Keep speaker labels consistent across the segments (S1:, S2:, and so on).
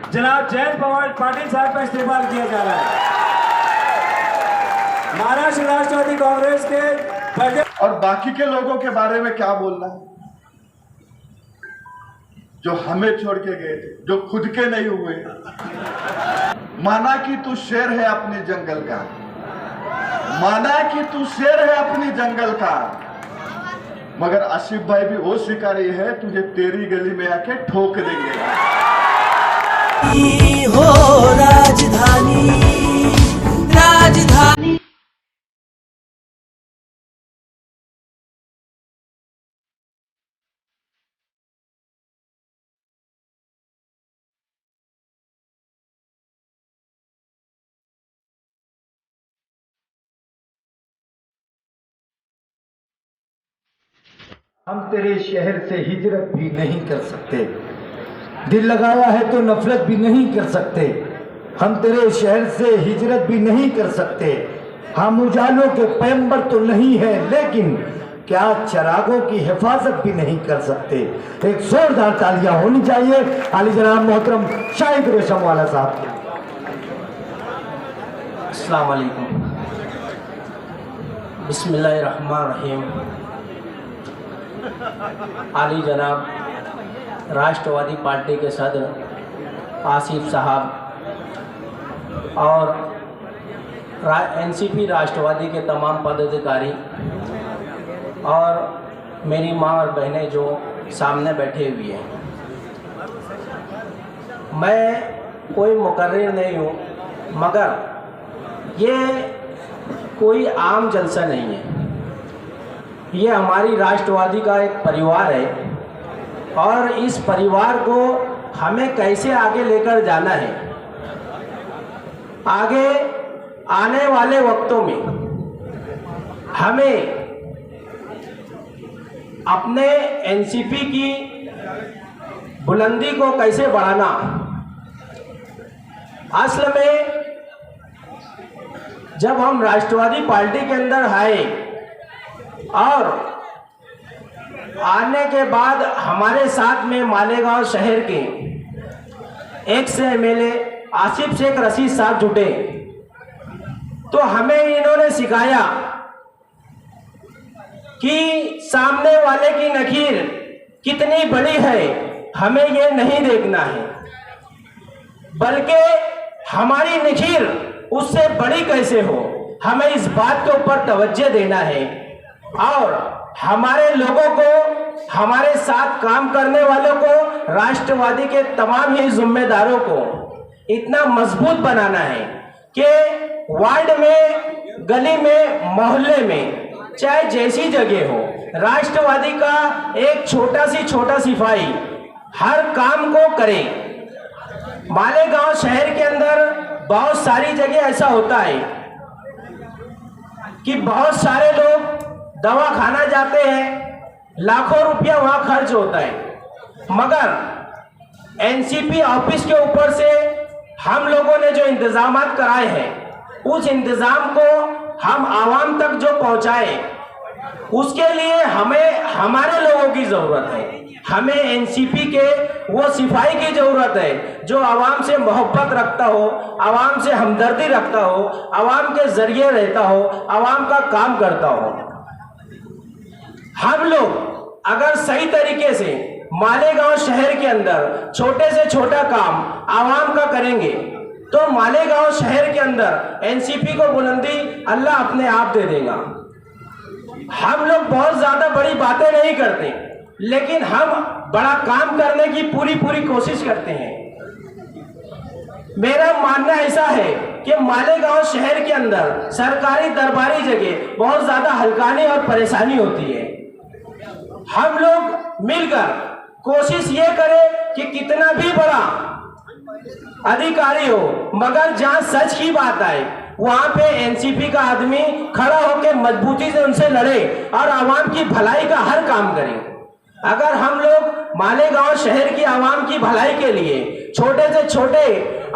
S1: जनाब जयंत पाटिल साहब का इस्तेमाल किया जा रहा है। महाराष्ट्र राष्ट्रवादी कांग्रेस के बजट
S2: और बाकी के लोगों के बारे में क्या बोलना है जो हमें छोड़ के गए थे, जो खुद के नहीं हुए। माना कि तू शेर है अपनी जंगल का, माना कि तू शेर है अपनी जंगल का, मगर आसिफ भाई भी वो शिकारी है, तुझे तेरी गली में आके ठोक देंगे।
S3: हो राजधानी राजधानी।
S4: हम तेरे शहर से हिजरत भी नहीं कर सकते, दिल लगाया है तो नफरत भी नहीं कर सकते। हम तेरे शहर से हिजरत भी नहीं कर सकते। हम उजालों के पैगंबर तो नहीं है, लेकिन क्या चरागों की हिफाजत भी नहीं कर सकते। एक जोरदार तालियां होनी चाहिए आली जनाब मोहतरम शाहिद रेशमवाला साहब के।
S5: अस्सलाम वालेकुम, बिस्मिल्लाहिर्रहमानिर्रहीम। आली जनाब राष्ट्रवादी पार्टी के सदर आसिफ साहब और एनसीपी राष्ट्रवादी के तमाम पदाधिकारी और मेरी माँ और बहनें जो सामने बैठे हुए हैं, मैं कोई मुकर्रिर नहीं हूँ, मगर ये कोई आम जलसा नहीं है। ये हमारी राष्ट्रवादी का एक परिवार है और इस परिवार को हमें कैसे आगे लेकर जाना है। आगे आने वाले वक्तों में हमें अपने एनसीपी की बुलंदी को कैसे बढ़ाना। असल में जब हम राष्ट्रवादी पार्टी के अंदर आए और आने के बाद हमारे साथ में मालेगांव शहर के एक्स एमएलए आसिफ शेख रशीद साहब जुटे, तो हमें इन्होंने सिखाया कि सामने वाले की नखीर कितनी बड़ी है हमें ये नहीं देखना है, बल्कि हमारी नखीर उससे बड़ी कैसे हो हमें इस बात के ऊपर तवज्जो देना है। और हमारे लोगों को, हमारे साथ काम करने वालों को, राष्ट्रवादी के तमाम ही जिम्मेदारों को इतना मजबूत बनाना है कि वार्ड में, गली में, मोहल्ले में, चाहे जैसी जगह हो, राष्ट्रवादी का एक छोटा सिपाही हर काम को करे। मालेगांव शहर के अंदर बहुत सारी जगह ऐसा होता है कि बहुत सारे लोग दवा खाना जाते हैं, लाखों रुपया वहां खर्च होता है, मगर एनसीपी ऑफिस के ऊपर से हम लोगों ने जो इंतजामात कराए हैं, उस इंतजाम को हम आवाम तक जो पहुंचाए, उसके लिए हमें हमारे लोगों की जरूरत है। हमें एनसीपी के वो सिपाही की जरूरत है जो आवाम से मोहब्बत रखता हो, आवाम से हमदर्दी रखता हो, आवाम के जरिए रहता हो, आवाम का काम करता हो। हम लोग अगर सही तरीके से मालेगांव शहर के अंदर छोटे से छोटा काम आवाम का करेंगे तो मालेगांव शहर के अंदर एनसीपी को बुलंदी अल्लाह अपने आप दे देगा। हम लोग बहुत ज्यादा बड़ी बातें नहीं करते, लेकिन हम बड़ा काम करने की पूरी कोशिश करते हैं। मेरा मानना ऐसा है कि मालेगांव शहर के अंदर सरकारी दरबारी जगह बहुत ज्यादा हल्कानी और परेशानी होती है। हम लोग मिलकर कोशिश ये करें कि कितना भी बड़ा अधिकारी हो, मगर जहां सच की बात आए वहां पे एनसीपी का आदमी खड़ा होकर मजबूती से उनसे लड़े और आवाम की भलाई का हर काम करे। अगर हम लोग मालेगांव शहर की आवाम की भलाई के लिए छोटे से छोटे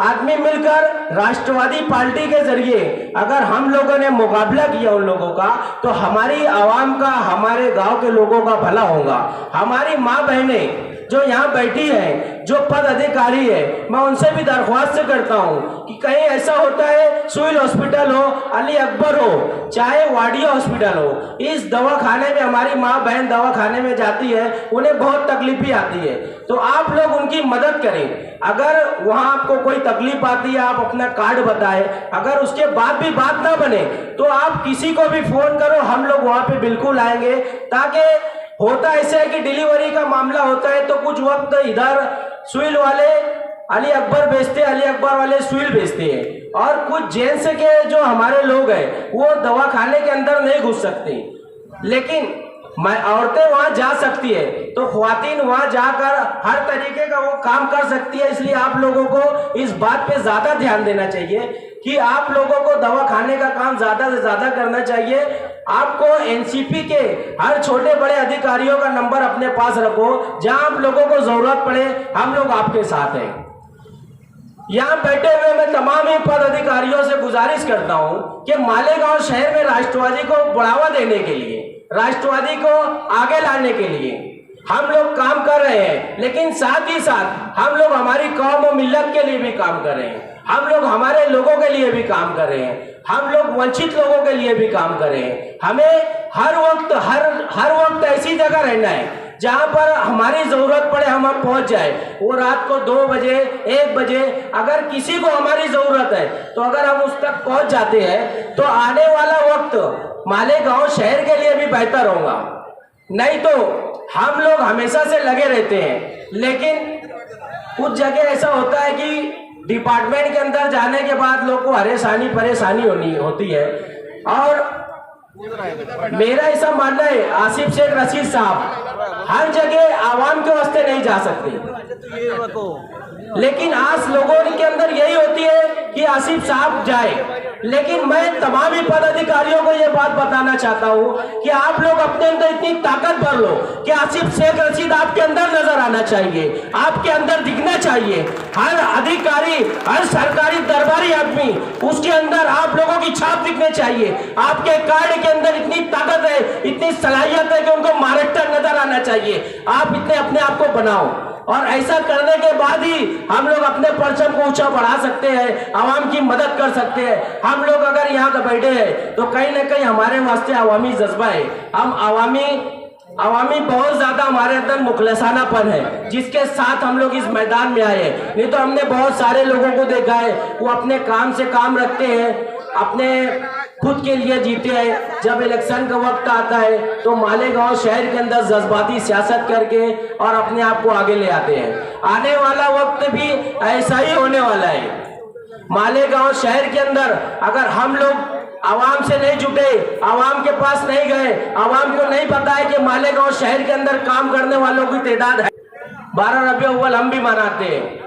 S5: आदमी मिलकर राष्ट्रवादी पार्टी के जरिए अगर हम लोगों ने मुकाबला किया उन लोगों का, तो हमारी आवाम का, हमारे गांव के लोगों का भला होगा। हमारी माँ बहनें जो यहाँ बैठी है, जो पद अधिकारी है, मैं उनसे भी दरख्वास्त करता हूँ कि कहीं ऐसा होता है सिविल हॉस्पिटल हो, अली अकबर हो, चाहे वाडिया हॉस्पिटल हो, इस दवाखाने में हमारी माँ बहन दवाखाने में जाती है, उन्हें बहुत तकलीफें आती है, तो आप लोग उनकी मदद करें। अगर वहाँ आपको कोई तकलीफ आती है, आप अपना कार्ड बताएं, अगर उसके बाद भी बात ना बने तो आप किसी को भी फोन करो, हम लोग वहाँ पे बिल्कुल आएंगे। ताकि होता ऐसा है कि डिलीवरी का मामला होता है तो कुछ वक्त इधर सिविल वाले अली अकबर भेजते, अली अकबर वाले सिविल भेजते हैं, और कुछ जेंट्स के जो हमारे लोग हैं वो दवाखाने के अंदर नहीं घुस सकते, लेकिन औरतें वहां जा सकती है, तो ख्वातीन वहां जाकर हर तरीके का वो काम कर सकती है। इसलिए आप लोगों को इस बात पे ज्यादा ध्यान देना चाहिए कि आप लोगों को दवाखाने का काम ज्यादा से ज्यादा करना चाहिए। आपको एनसीपी के हर छोटे बड़े अधिकारियों का नंबर अपने पास रखो, जहां आप लोगों को जरूरत पड़े हम लोग आपके साथ हैं। यहाँ बैठे हुए मैं तमाम ही पद अधिकारियों से गुजारिश करता हूं कि मालेगांव शहर में राष्ट्रवादी को बढ़ावा देने के लिए, राष्ट्रवादी को आगे लाने के लिए हम लोग काम कर रहे हैं, लेकिन साथ ही साथ हम लोग हमारी कौम और मिल्लत के लिए भी काम कर रहे हैं, हम लोग हमारे लोगों के लिए भी काम कर रहे हैं, हम लोग वंचित लोगों के लिए भी काम कर रहे हैं। हमें हर वक्त ऐसी जगह रहना है जहां पर हमारी जरूरत पड़े हम पहुंच जाए। वो रात को 2 बजे 1 बजे अगर किसी को हमारी जरूरत है तो अगर हम उस तक पहुंच जाते हैं तो आने वाला वक्त मालेगांव शहर के लिए भी बेहतर होगा। नहीं तो हम लोग हमेशा से लगे रहते हैं, लेकिन कुछ जगह ऐसा होता है कि डिपार्टमेंट के अंदर जाने के बाद लोग को परेशानी होती है। और मेरा ऐसा मानना है, आसिफ शेख रशीद साहब हर जगह आवाम के वास्ते नहीं जा सकते, लेकिन आज लोगों के अंदर यही होती है कि आसिफ साहब जाए। लेकिन मैं तमाम ही पदाधिकारियों को यह बात बताना चाहता हूं कि आप लोग अपने अंदर इतनी ताकत भर लो कि आसिफ शेख रशीद आपके अंदर नजर आना चाहिए, आपके अंदर दिखना चाहिए। हर अधिकारी, हर सरकारी दरबारी आदमी, उसके अंदर आप लोगों की छाप दिखनी चाहिए। आपके कार्ड के अंदर इतनी ताकत है, इतनी सलाहियत है कि उनको महाराष्ट्र नजर आना चाहिए। आप इतने अपने आप को बनाओ, और ऐसा करने के बाद ही हम लोग अपने परचम को ऊंचा बढ़ा सकते हैं, आवाम की मदद कर सकते हैं। हम लोग अगर यहाँ पर बैठे हैं तो कहीं ना कहीं हमारे वास्ते अवामी जज्बा है, हम अवामी बहुत ज्यादा हमारे अंदर मुखलसानापन है, जिसके साथ हम लोग इस मैदान में आए हैं। नहीं तो हमने बहुत सारे लोगों को देखा है वो अपने काम से काम रखते हैं, अपने खुद के लिए जीते हैं। जब इलेक्शन का वक्त आता है तो मालेगांव शहर के अंदर जज्बाती सियासत करके और अपने आप को आगे ले आते हैं। आने वाला वक्त भी ऐसा ही होने वाला है। मालेगांव शहर के अंदर अगर हम लोग आवाम से नहीं जुटे, आवाम के पास नहीं गए, आवाम को नहीं पता है कि मालेगांव शहर के अंदर काम करने वालों की तादाद है। 12 रबीउल अव्वल हम भी मनाते हैं,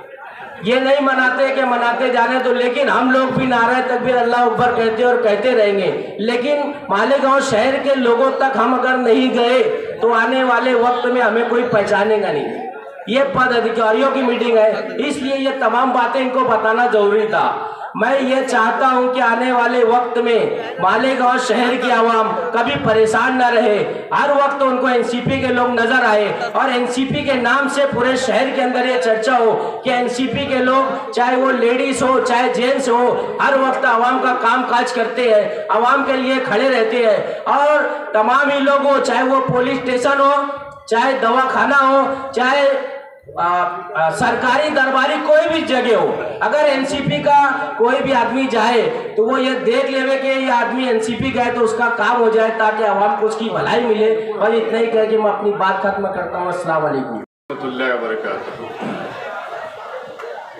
S5: ये नहीं मनाते कि मनाते जाने तो, लेकिन हम लोग भी नारे तकबीर अल्लाह अकबर कहते और कहते रहेंगे। लेकिन मालेगांव शहर के लोगों तक हम अगर नहीं गए तो आने वाले वक्त में हमें कोई पहचानेगा नहीं। ये पद अधिकारियों की मीटिंग है, इसलिए ये तमाम बातें इनको बताना जरूरी था। मैं ये चाहता हूं कि आने वाले वक्त में मालेगांव शहर की आवाम कभी परेशान न रहे, हर वक्त उनको एनसीपी के लोग नजर आए, और एनसीपी के नाम से पूरे शहर के अंदर ये चर्चा हो कि एनसीपी के लोग, चाहे वो लेडीज हो चाहे जेंट्स हो, हर वक्त आवाम का काम काज करते हैं, आवाम के लिए खड़े रहते हैं। और तमाम ही लोग हो, चाहे वो पुलिस स्टेशन हो, चाहे दवाखाना हो, चाहे सरकारी दरबारी कोई भी जगह हो, अगर एनसीपी का कोई भी आदमी जाए तो वो ये देख लेवे कि ये आदमी एनसीपी गए तो उसका काम हो जाए, ताकि आवाम को उसकी भलाई मिले। और इतना ही कह के मैं अपनी बात खत्म करता हूँ। अस्सलाम वालेकुम
S6: रहमतुल्लाहि व बरकातहू।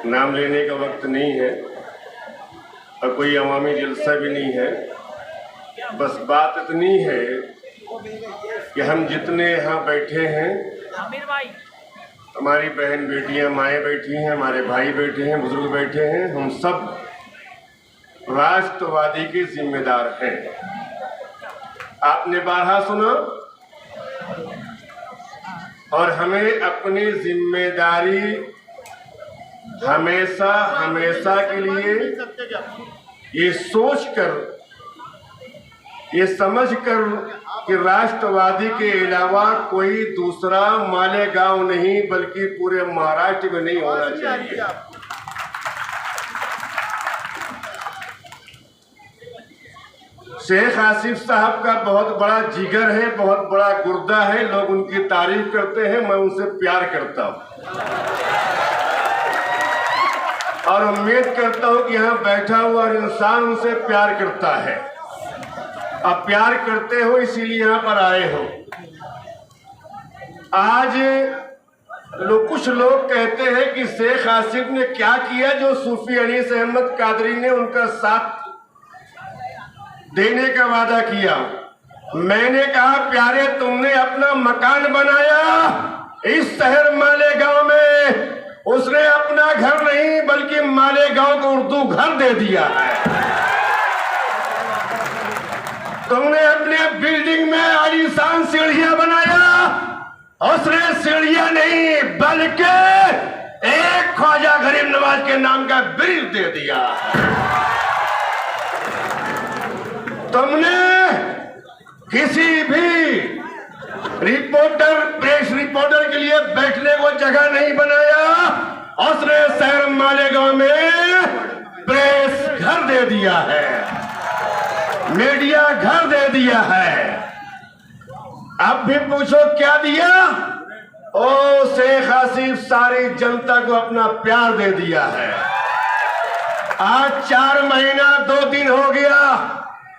S6: नाम लेने का वक्त नहीं है और कोई अवामी जलसा भी नहीं है, बस बात इतनी है कि हम जितने यहाँ बैठे हैं, हमारी बहन बेटियां माएँ बैठी हैं, हमारे भाई बैठे हैं, बुजुर्ग बैठे हैं, हम सब राष्ट्रवादी के जिम्मेदार हैं। आपने बारहा सुना, और हमें अपनी जिम्मेदारी हमेशा हमेशा के लिए ये सोच कर, ये समझ कर कि राष्ट्रवादी के अलावा कोई दूसरा मालेगांव नहीं बल्कि पूरे महाराष्ट्र में नहीं होना चाहिए। शेख आसिफ साहब का बहुत बड़ा जिगर है, बहुत बड़ा गुर्दा है, लोग उनकी तारीफ करते हैं, मैं उनसे प्यार करता हूं और उम्मीद करता हूं कि यहाँ बैठा हुआ इंसान उनसे प्यार करता है। आप प्यार करते हो इसीलिए यहाँ पर आए हो। आज कुछ लोग कहते हैं कि शेख आसिफ ने क्या किया जो सूफी अनीस अहमद कादरी ने उनका साथ देने का वादा किया। मैंने कहा प्यारे, तुमने अपना मकान बनाया इस शहर मालेगांव में, उसने अपना घर नहीं बल्कि मालेगांव को उर्दू घर दे दिया है। तुमने अपने बिल्डिंग में आलीशान सीढ़ियां बनाया, उसने सीढ़ियां नहीं बल्कि एक ख्वाजा गरीब नवाज के नाम का ब्रिज दे दिया। तुमने किसी भी प्रेस रिपोर्टर के लिए बैठने को जगह नहीं बनाया, उसने शहर मालेगांव में प्रेस घर दे दिया है, मीडिया घर दे दिया है। अब भी पूछो क्या दिया? ओ शेख आसिफ सारी जनता को अपना प्यार दे दिया है। आज 4 महीना 2 दिन हो गया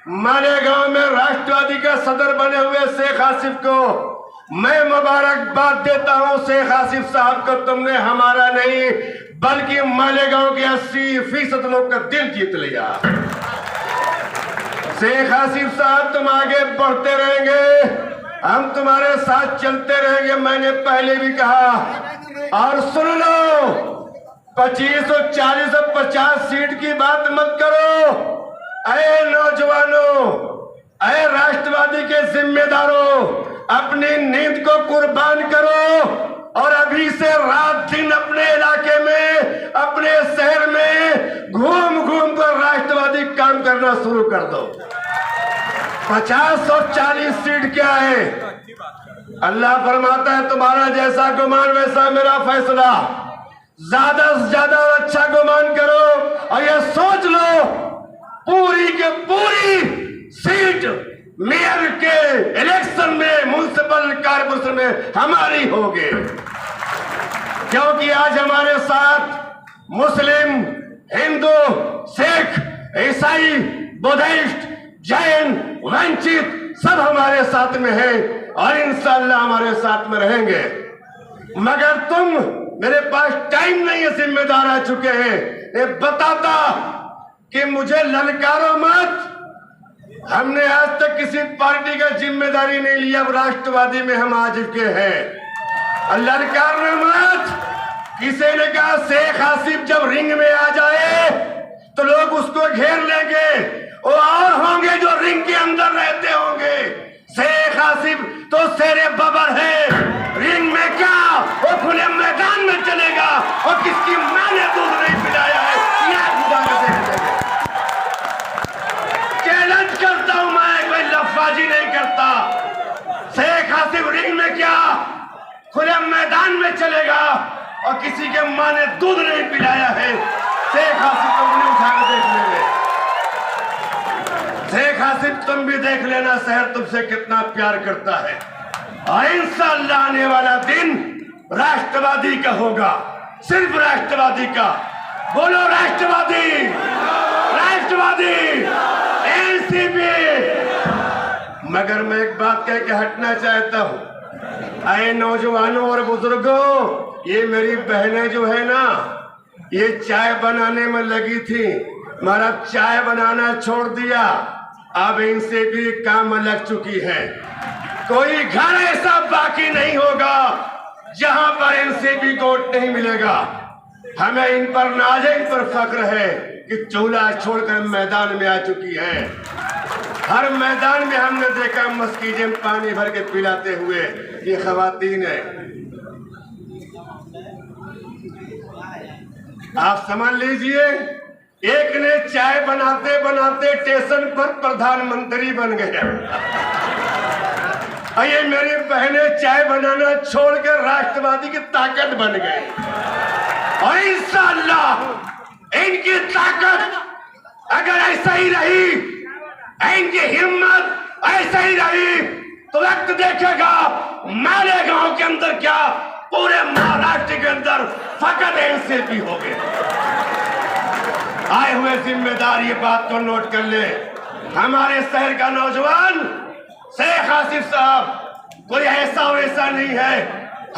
S6: मालेगांव में राष्ट्रवादी का सदर बने हुए शेख आसिफ को मैं मुबारकबाद देता हूं। शेख आसिफ साहब को तुमने हमारा नहीं बल्कि मालेगांव के 80% लोग का दिल जीत लिया। शेख आसिफ साहब, तुम आगे बढ़ते रहेंगे, हम तुम्हारे साथ चलते रहेंगे। मैंने पहले भी कहा और सुन लो, 25 और 40 और 50 सीट की बात मत करो। अरे नौजवानों, अरे राष्ट्रवादी के जिम्मेदारों, अपनी नींद को कुर्बान करो और अभी से रात दिन अपने इलाके में, अपने शहर में घूम घूम कर राष्ट्रवादी काम करना शुरू कर दो। 50 और 40 सीट क्या है? अल्लाह फरमाता है तुम्हारा जैसा गुमान वैसा मेरा फैसला। ज्यादा से ज्यादा और अच्छा गुमान करो और ये सोच लो पूरी के पूरी सीट मेयर के इलेक्शन में, म्युनिसिपल कॉर्पोरेशन में हमारी होगी, क्योंकि आज हमारे साथ मुस्लिम, हिंदू, सिख, ईसाई, बुद्धिस्ट, जैन, वंचित सब हमारे साथ में हैं और इंशाअल्लाह हमारे साथ में रहेंगे। मगर तुम, मेरे पास टाइम नहीं है, जिम्मेदार आ चुके हैं, ये बताता कि मुझे ललकारो मत। हमने आज तक किसी पार्टी का जिम्मेदारी नहीं लिया, अब राष्ट्रवादी में हम आ चुके हैं। ललकारना मत। किसी ने कहा शेख आसिफ जब रिंग में आ जाए तो लोग उसको घेर लेंगे, और होंगे जो रिंग के अंदर रहते होंगे। शेख आसिफ तो शेरे बबर है, रिंग में क्या, वो खुले मैदान में चलेगा और किसकी मां ने दूध नहीं पिलाया है चैलेंज करता हूं मैं, कोई लफाजी नहीं करता। शेख आसिफ रिंग में क्या, खुले मैदान में चलेगा और किसी के मां ने दूध नहीं पिलाया है। शेख आसिफ को भी उठा कर देख लेंगे। शेख आसिफ तुम भी देख लेना शहर तुमसे कितना प्यार करता है। और इंशाअल्लाह आने वाला दिन राष्ट्रवादी का होगा, सिर्फ राष्ट्रवादी का। बोलो राष्ट्रवादी, राष्ट्रवादी, एनसीपी। मगर मैं एक बात कह के हटना चाहता हूं। आए नौजवानों और बुजुर्गों, ये मेरी बहनें जो है ना, ये चाय बनाने में लगी थी, मगर अब चाय बनाना छोड़ दिया, अब इनसे भी काम में लग चुकी है। कोई घर ऐसा बाकी नहीं होगा जहां पर इनसे भी वोट नहीं मिलेगा। हमें इन पर नाज है, इन पर फक्र है कि चूल्हा छोड़कर मैदान में आ चुकी है। हर मैदान में हमने देखा मस्कीजे में पानी भर के पिलाते हुए ये खवातीन है। आप समझ लीजिए, एक ने चाय बनाते बनाते स्टेशन पर प्रधानमंत्री बन गया। ये मेरी बहनें चाय बनाना छोड़कर राष्ट्रवादी की ताकत बन गई और इंशाअल्लाह इनकी ताकत अगर ऐसा ही रही, इनकी हिम्मत ऐसा ही रही, तो वक्त देखेगा मालेगांव के अंदर क्या पूरे महाराष्ट्र के अंदर फकत एनसीपी हो गए। आए हुए जिम्मेदार ये बात को नोट कर ले, हमारे शहर का नौजवान शेख आसिफ साहब कोई ऐसा वैसा नहीं है,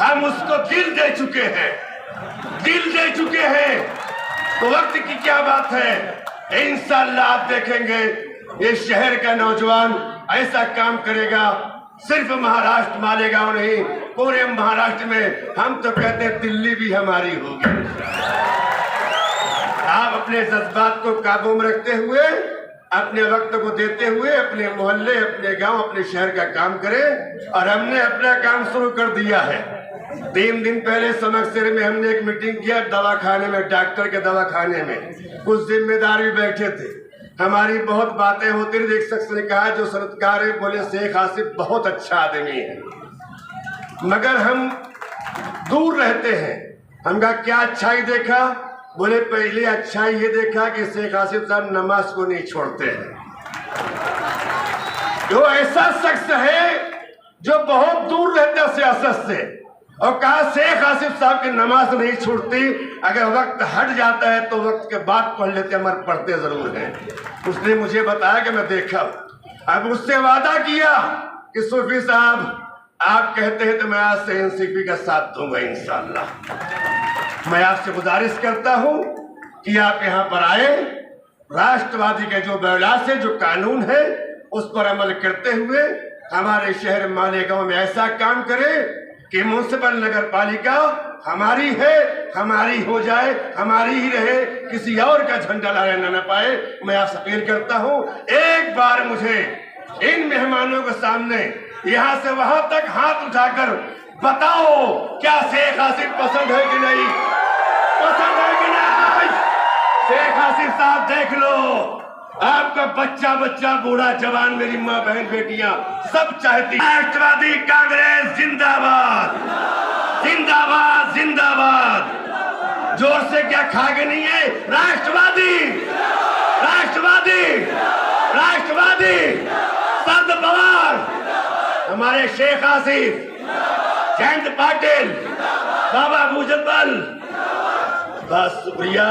S6: हम उसको दिल दे चुके हैं, दिल दे चुके हैं। तो वक्त की क्या बात है, इंशाअल्लाह आप देखेंगे ये शहर का नौजवान ऐसा काम करेगा। सिर्फ महाराष्ट्र मालेगांव नहीं, पूरे महाराष्ट्र में हम तो कहते हैं दिल्ली भी हमारी होगी। आप अपने जज्बात को काबू में रखते हुए, अपने वक्त को देते हुए अपने मोहल्ले, अपने गांव, अपने शहर का काम करें। और हमने अपना काम शुरू कर दिया है। 3 दिन पहले समकसर में हमने एक मीटिंग किया, दवाखाने में, डॉक्टर के दवाखाने में कुछ जिम्मेदार भी बैठे थे। हमारी बहुत बातें होती रही। एक शख्स ने कहा जो सनतकार है, बोले शेख आसिफ बहुत अच्छा आदमी है, मगर हम दूर रहते हैं। हम कहा क्या अच्छाई देखा? बोले पहले अच्छाई ये देखा कि शेख आसिफ साहब नमाज को नहीं छोड़ते हैं। जो ऐसा शख्स है जो बहुत दूर रहता सियासत से, और कहा शेख आसिफ साहब की नमाज नहीं छूटती, अगर वक्त हट जाता है तो वक्त के बाद पढ़ लेते, हमारे पढ़ते जरूर हैं। उसने मुझे बताया कि मैं देखा, अब उससे वादा किया कि सूफी साहब आप कहते हैं तो मैं आज से एनसीपी का साथ दूंगा इंशाअल्लाह। मैं आपसे गुजारिश करता हूं कि आप यहां पर आए, राष्ट्रवादी के जो बयालात है, जो कानून है, उस पर अमल करते हुए हमारे शहर मालेगांव में ऐसा काम करें कि म्युनिसिपल नगर पालिका हमारी है, हमारी हो जाए, हमारी ही रहे, किसी और का झंडा लहराना न पाए। मैं आपसे अपील करता हूं, एक बार मुझे इन मेहमानों के सामने यहां से वहां तक हाथ उठाकर बताओ क्या शेख आसिफ पसंद है कि नहीं, पसंद है कि नहीं? शेख आसिफ साहब देख लो, आपका बच्चा बच्चा, बूढ़ा जवान, मेरी माँ बहन बेटियां सब चाहती। राष्ट्रवादी कांग्रेस जिंदाबाद, जिंदाबाद, जिंदाबाद। जोर से क्या खागे नहीं है? राष्ट्रवादी, राष्ट्रवादी, राष्ट्रवादी। शरद पवार, हमारे शेख आसिफ, जयंत पाटिल, बाबा भूजबल। बस शुक्रिया,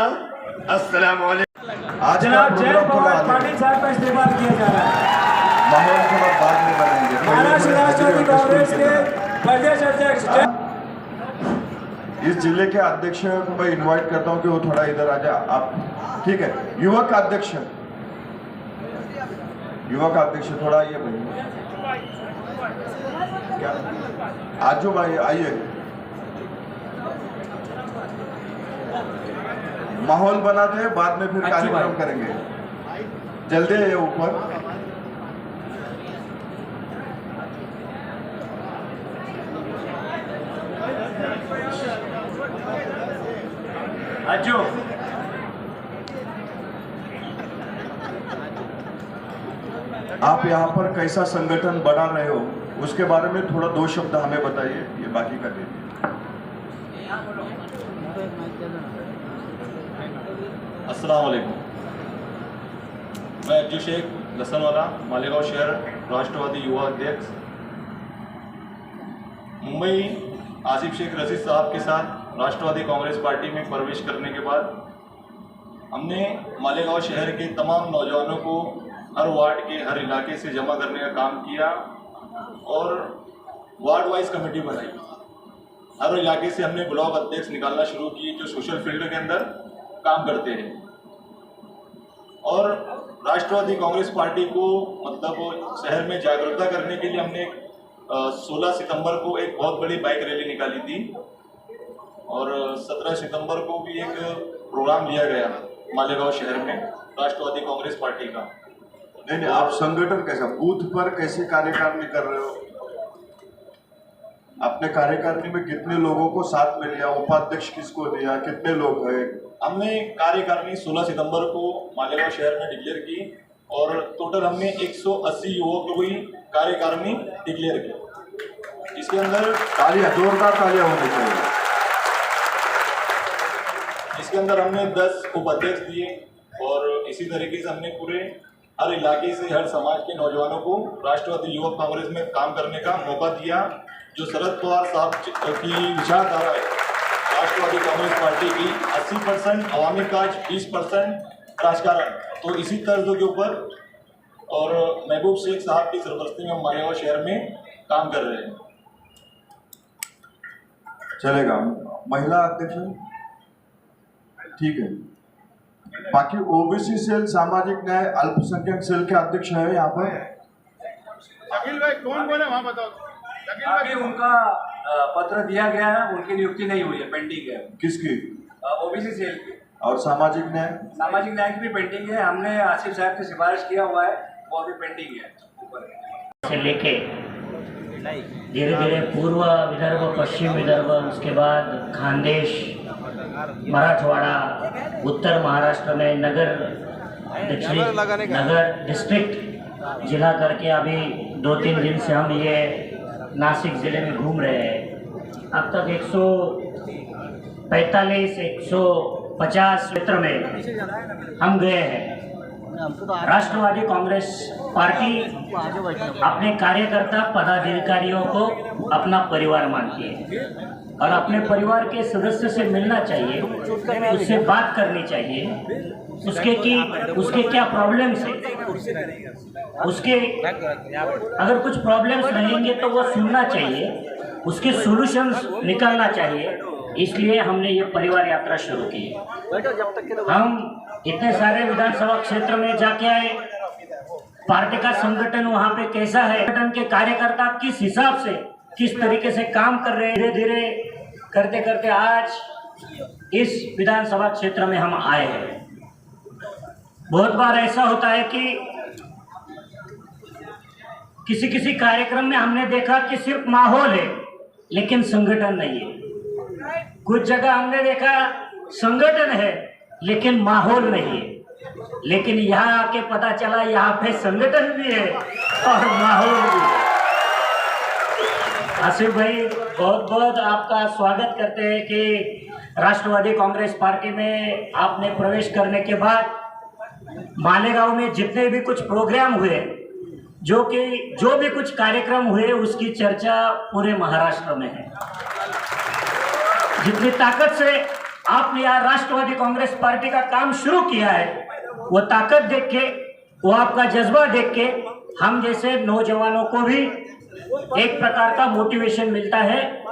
S6: अस्सलाम वालेकुम।
S2: आज का
S1: जनाब
S2: प्रोग्राम
S1: जयंत
S2: थोड़ा
S1: पाटिल साहब का इस्तेमाल किया जा रहा है।
S2: माहौल थोड़ा बाद में बनाएंगे।
S1: महाराष्ट्र राष्ट्रवादी कांग्रेस के प्रदेश अध्यक्ष
S2: इस जिले के अध्यक्ष को मैं इनवाइट करता हूं कि वो थोड़ा इधर आ जाए। आप ठीक है? युवक अध्यक्ष, युवक अध्यक्ष थोड़ा आइए भाई। क्या आजू भाई आइए, माहौल बनाते हैं, बाद में फिर कार्यक्रम करेंगे। जल्दी है ऊपर।
S1: अज्जू
S2: आप यहाँ पर कैसा संगठन बना रहे हो, उसके बारे में थोड़ा 2 शब्द हमें बताइए, ये बाकी का दीजिए।
S7: अस्सलाम वालेकुम। मैं अज्जू शेख लसनवाला, मालेगांव शहर राष्ट्रवादी युवा अध्यक्ष। मुंबई आसिफ शेख रशीद साहब के साथ राष्ट्रवादी कांग्रेस पार्टी में प्रवेश करने के बाद हमने मालेगांव शहर के तमाम नौजवानों को हर वार्ड के, हर इलाके से जमा करने का काम किया और वार्ड वाइज कमेटी बनाई। हर इलाके से हमने ब्लॉक अध्यक्ष निकालना शुरू किए जो सोशल फील्ड के अंदर काम करते हैं। और राष्ट्रवादी कांग्रेस पार्टी को मतलब शहर में जागरूकता करने के लिए हमने 16 सितंबर को एक बहुत बड़ी बाइक रैली निकाली थी और 17 सितंबर को भी एक प्रोग्राम लिया गया मालेगांव शहर में राष्ट्रवादी कांग्रेस पार्टी का।
S2: नहीं, आप संगठन कैसा, बूथ पर कैसे कार्यकारिणी कर रहे हो? अपने कार्यकारिणी में कितने लोगों को साथ में लिया, उपाध्यक्ष किसको दिया, कितने लोग हैं?
S7: हमने कार्यकारिणी 16 सितंबर को मालेगांव शहर में डिक्लेयर की और टोटल हमने 180 युवकों की कार्यकारिणी डिक्लेयर की। इसके अंदर
S2: तालियां, जोरदार तालियां होनी चाहिए।
S7: इसके अंदर हमने 10 उपाध्यक्ष दिए और इसी तरीके से हमने पूरे हर इलाके से हर समाज के नौजवानों को राष्ट्रवादी युवक कांग्रेस में काम करने का मौका दिया। जो शरद पवार साहब की विचारधारा है राष्ट्रवादी कांग्रेस पार्टी की 80% अवामी काज, 20% राजकारण, तो इसी तर्ज के ऊपर और महबूब शेख साहब की सरपरस्ती में हम मालेगांव शहर में काम कर रहे हैं।
S2: चलेगा। महिला अध्यक्ष ठीक है। बाकी ओबीसी सेल, सामाजिक न्याय, अल्पसंख्यक सेल के अध्यक्ष है यहाँ पर।
S6: अखिल भाई कौन है वहाँ बताओ।
S1: अभी उनका पत्र दिया गया है, उनकी नियुक्ति नहीं हुई है, पेंडिंग है।
S2: किसकी?
S1: ओबीसी सेल की।
S2: और सामाजिक न्याय?
S1: सामाजिक न्याय की भी पेंडिंग है। हमने आसिफ साहब की सिफारिश किया हुआ है, वो अभी पेंडिंग है ऊपर
S8: से लेके धीरे धीरे पूर्व विदर्भ, पश्चिम विदर्भ, उसके बाद खानदेश, मराठवाड़ा, उत्तर महाराष्ट्र में नगर, दक्षिणी नगर, डिस्ट्रिक्ट, जिला करके अभी 2-3 दिन से हम ये नासिक ज़िले में घूम रहे हैं। अब तक 145, 150 क्षेत्र में हम गए हैं। राष्ट्रवादी कांग्रेस पार्टी अपने कार्यकर्ता पदाधिकारियों को अपना परिवार मानती है और अपने परिवार के सदस्य से मिलना चाहिए, उससे बात करनी चाहिए, उसके क्या प्रॉब्लम्स है, उसके अगर कुछ प्रॉब्लम्स रहेंगे तो वो सुनना चाहिए, उसके सॉल्यूशंस निकालना चाहिए। इसलिए हमने ये परिवार यात्रा शुरू की है। हम इतने सारे विधानसभा क्षेत्र में जाके आए, पार्टी का संगठन वहाँ पे कैसा है, संगठन के कार्यकर्ता किस हिसाब से, किस तरीके से काम कर रहे हैं, धीरे धीरे करते करते आज इस विधानसभा क्षेत्र में हम आए हैं। बहुत बार ऐसा होता है कि किसी किसी कार्यक्रम में हमने देखा कि सिर्फ माहौल है लेकिन संगठन नहीं है। कुछ जगह हमने देखा संगठन है लेकिन माहौल नहीं है। लेकिन यहाँ आके पता चला यहाँ पे संगठन भी है और माहौल भी है। आसिफ भाई, बहुत बहुत आपका स्वागत करते हैं कि राष्ट्रवादी कांग्रेस पार्टी में आपने प्रवेश करने के बाद मालेगांव में जितने भी कुछ प्रोग्राम हुए, जो भी कुछ कार्यक्रम हुए, उसकी चर्चा पूरे महाराष्ट्र में है। जितनी ताकत से आपने यहाँ राष्ट्रवादी कांग्रेस पार्टी का काम शुरू किया है, वो ताकत देख के, वो आपका जज्बा देख के हम जैसे नौजवानों को भी एक प्रकार का मोटिवेशन मिलता है।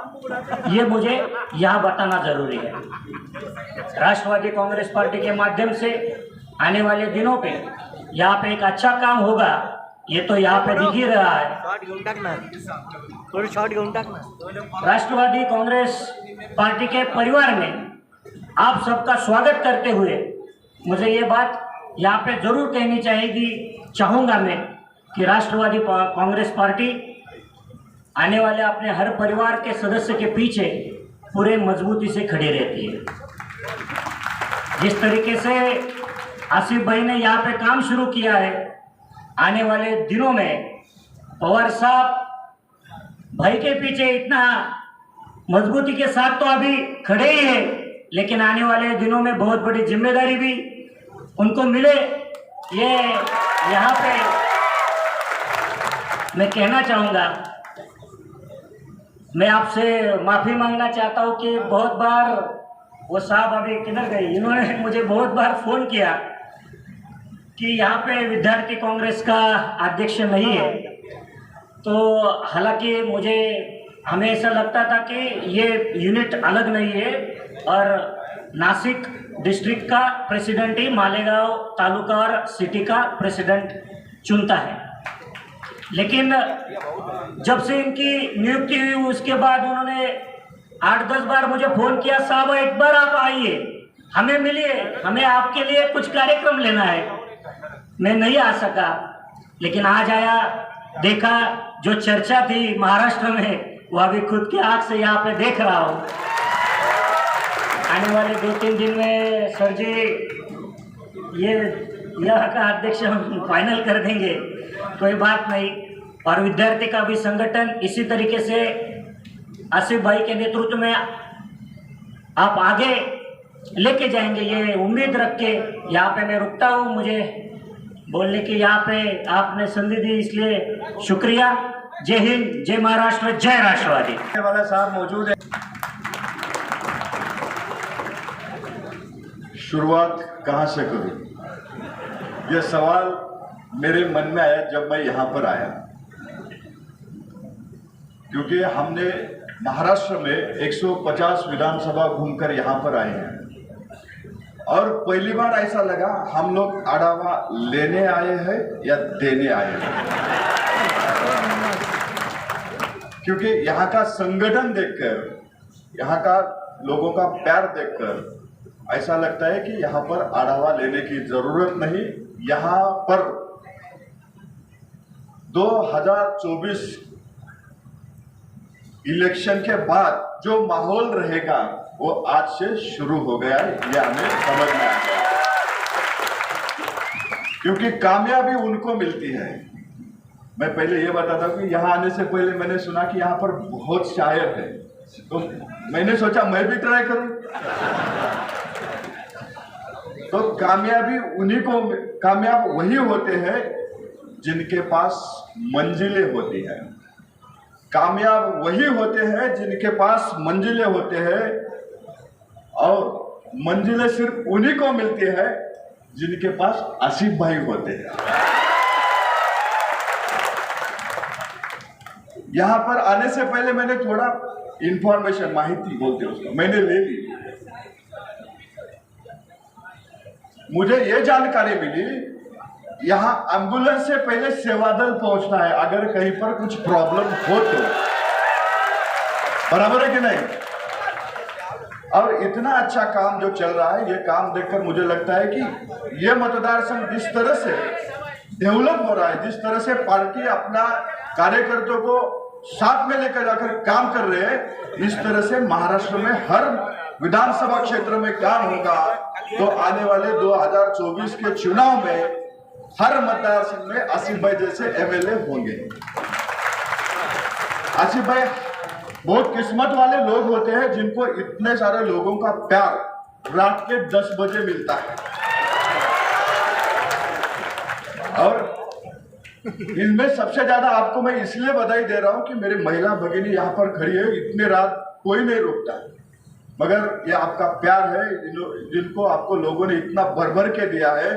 S8: ये मुझे यहाँ बताना जरूरी है। राष्ट्रवादी कांग्रेस पार्टी के माध्यम से आने वाले दिनों पे यहाँ पे एक अच्छा काम होगा, ये तो यहाँ पे दिख ही रहा है। राष्ट्रवादी कांग्रेस पार्टी के परिवार में आप सबका स्वागत करते हुए मुझे ये बात यहाँ पे जरूर कहनी चाहूँगा मैं कि राष्ट्रवादी कांग्रेस पार्टी आने वाले अपने हर परिवार के सदस्य के पीछे पूरे मजबूती से खड़ी रहती है। जिस तरीके से आसिफ भाई ने यहाँ पे काम शुरू किया है, आने वाले दिनों में पवार साहब भाई के पीछे इतना मजबूती के साथ तो अभी खड़े ही है, लेकिन आने वाले दिनों में बहुत बड़ी जिम्मेदारी भी उनको मिले, ये यहाँ पे मैं कहना चाहूँगा। मैं आपसे माफ़ी मांगना चाहता हूँ कि बहुत बार वो साहब अभी किधर गए, इन्होंने मुझे बहुत बार फ़ोन किया कि यहाँ पे विद्यार्थी कांग्रेस का अध्यक्ष नहीं है। तो हालांकि हमें ऐसा लगता था कि ये यूनिट अलग नहीं है और नासिक डिस्ट्रिक्ट का प्रेसिडेंट ही मालेगांव तालुका और सिटी का प्रेसिडेंट चुनता है। लेकिन जब से इनकी नियुक्ति हुई उसके बाद उन्होंने 8-10 बार मुझे फ़ोन किया, साहब एक बार आप आइए, हमें मिलिए, हमें आपके लिए कुछ कार्यक्रम लेना है। मैं नहीं आ सका, लेकिन आज आया, देखा जो चर्चा थी महाराष्ट्र में वो अभी खुद की आँख से यहाँ पे देख रहा हूँ। आने वाले 2-3 दिन में सर जी यह का अध्यक्ष हम फाइनल कर देंगे, कोई बात नहीं। और विद्यार्थी का भी संगठन इसी तरीके से आसिफ भाई के नेतृत्व में आप आगे लेके जाएंगे, ये उम्मीद रख के यहाँ पे मैं रुकता हूँ। मुझे बोलने की यहाँ पे आपने संधि दी, इसलिए शुक्रिया। जय हिंद, जय महाराष्ट्र, जय राष्ट्रवादी।
S1: वाला साहब मौजूद है।
S2: शुरुआत कहां से करूं, यह सवाल मेरे मन में आया जब मैं यहां पर आया, क्योंकि हमने महाराष्ट्र में 150 विधानसभा घूमकर यहां पर आए हैं और पहली बार ऐसा लगा हम लोग आढ़ावा लेने आए हैं या देने आए हैं, क्योंकि यहाँ का संगठन देखकर, यहाँ का लोगों का प्यार देखकर ऐसा लगता है कि यहाँ पर आढ़ावा लेने की जरूरत नहीं। यहाँ पर 2024 इलेक्शन के बाद जो माहौल रहेगा वो आज से शुरू हो गया है, ये हमें समझ में आ गया, क्योंकि कामयाबी उनको मिलती है। मैं पहले ये बताता हूँ कि यहाँ आने से पहले मैंने सुना कि यहाँ पर बहुत शायर है, तो मैंने सोचा मैं भी ट्राई करूं। तो कामयाब वही होते हैं जिनके पास मंजिलें होती हैं, कामयाब वही होते हैं जिनके पास मंजिलें होते हैं, और मंजिलें सिर्फ उन्हीं को मिलती है जिनके पास आसिफ भाई होते हैं। यहां पर आने से पहले मैंने थोड़ा इंफॉर्मेशन, माहिती बोलते हैं उसको, मैंने ले ली। मुझे ये जानकारी मिली यहां एम्बुलेंस से पहले सेवा दल पहुंचना है अगर कहीं पर कुछ प्रॉब्लम हो तो, बराबर है कि नहीं? और इतना अच्छा काम जो चल रहा है, ये काम देखकर मुझे लगता है कि ये मतदार संघ जिस तरह से डेवलप हो रहा है, जिस तरह से पार्टी अपना कार्यकर्ताओं को साथ में लेकर जाकर काम कर रहे हैं, इस तरह से महाराष्ट्र में हर विधानसभा क्षेत्र में काम होगा तो आने वाले 2024 के चुनाव में हर मतदार संघ में आसिफ भाई जैसे एमएलए होंगे। आसिफ भाई बहुत किस्मत वाले लोग होते हैं जिनको इतने सारे लोगों का प्यार रात के 10 बजे मिलता है, और इनमें सबसे ज्यादा आपको मैं इसलिए बधाई दे रहा हूं कि मेरी महिला भगिनी यहां पर खड़ी है, इतनी रात कोई नहीं रुकता, मगर ये आपका प्यार है जिनको आपको लोगों ने इतना भर भर के दिया है।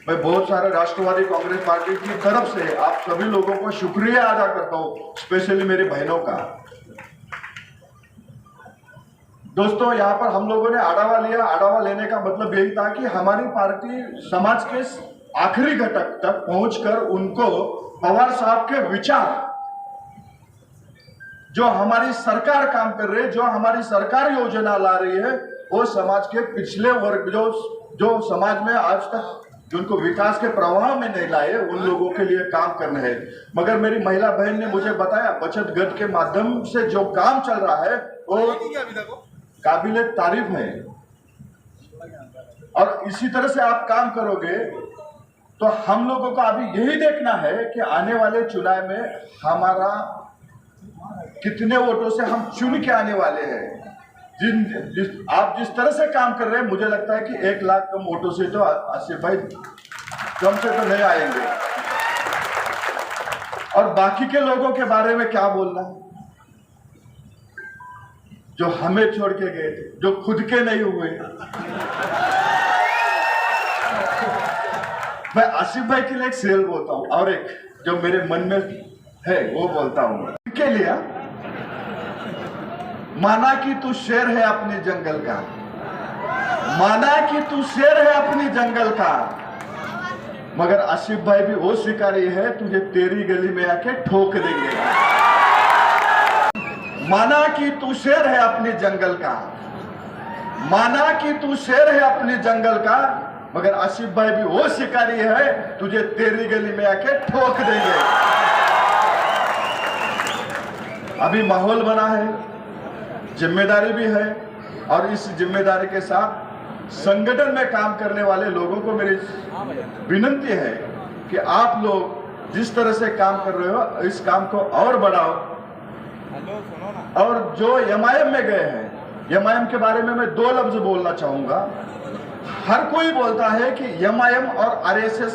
S2: मैं बहुत सारे राष्ट्रवादी कांग्रेस पार्टी की तरफ से आप सभी लोगों को शुक्रिया अदा करता हूं, स्पेशली मेरी बहनों का। दोस्तों, यहाँ पर हम लोगों ने आढ़ावा लिया। आढ़ावा लेने का मतलब यही था कि हमारी पार्टी समाज के आखिरी घटक तक पहुंचकर उनको पवार साहब के विचार, जो हमारी सरकार काम कर रही है, जो हमारी सरकार योजना ला रही है, वो समाज के पिछले वर्ग जो समाज में आज तक जिनको विकास के प्रवाह में नहीं लाए, उन लोगों के लिए काम करना है। मगर मेरी महिला बहन ने मुझे बताया बचत गट के माध्यम से जो काम चल रहा है वो काबिले तारीफ है, और इसी तरह से आप काम करोगे तो हम लोगों को अभी यही देखना है कि आने वाले चुनाव में हमारा कितने वोटों से हम चुन के आने वाले हैं। आप जिस तरह से काम कर रहे हैं, मुझे लगता है कि 1 लाख कम वोटों से तो आसिफ भाई कम से तो नहीं आएंगे। और बाकी के लोगों के बारे में क्या बोलना, जो हमें छोड़ के गए थे, जो खुद के नहीं हुए। मैं आसिफ भाई के लिए एक शेर बोलता हूं और एक जो मेरे मन में है वो बोलता हूं के लिए। माना कि तू शेर है अपने जंगल का, माना कि तू शेर है अपनी जंगल का, मगर आसिफ भाई भी वो शिकारी है तुझे तेरी गली में आके ठोक देंगे। माना कि तू शेर है अपने जंगल का, माना कि तू शेर है अपने जंगल का, मगर आसिफ भाई भी वो शिकारी है तुझे तेरी गली में आके ठोक देंगे। अभी माहौल बना है, जिम्मेदारी भी है, और इस जिम्मेदारी के साथ संगठन में काम करने वाले लोगों को मेरी विनती है कि आप लोग जिस तरह से काम कर रहे हो इस काम को और बढ़ाओ, और जो एमआईएम में गए हैं, एमआईएम के बारे में मैं 2 लफ्ज बोलना चाहूंगा। हर कोई बोलता है कि एमआईएम और आरएसएस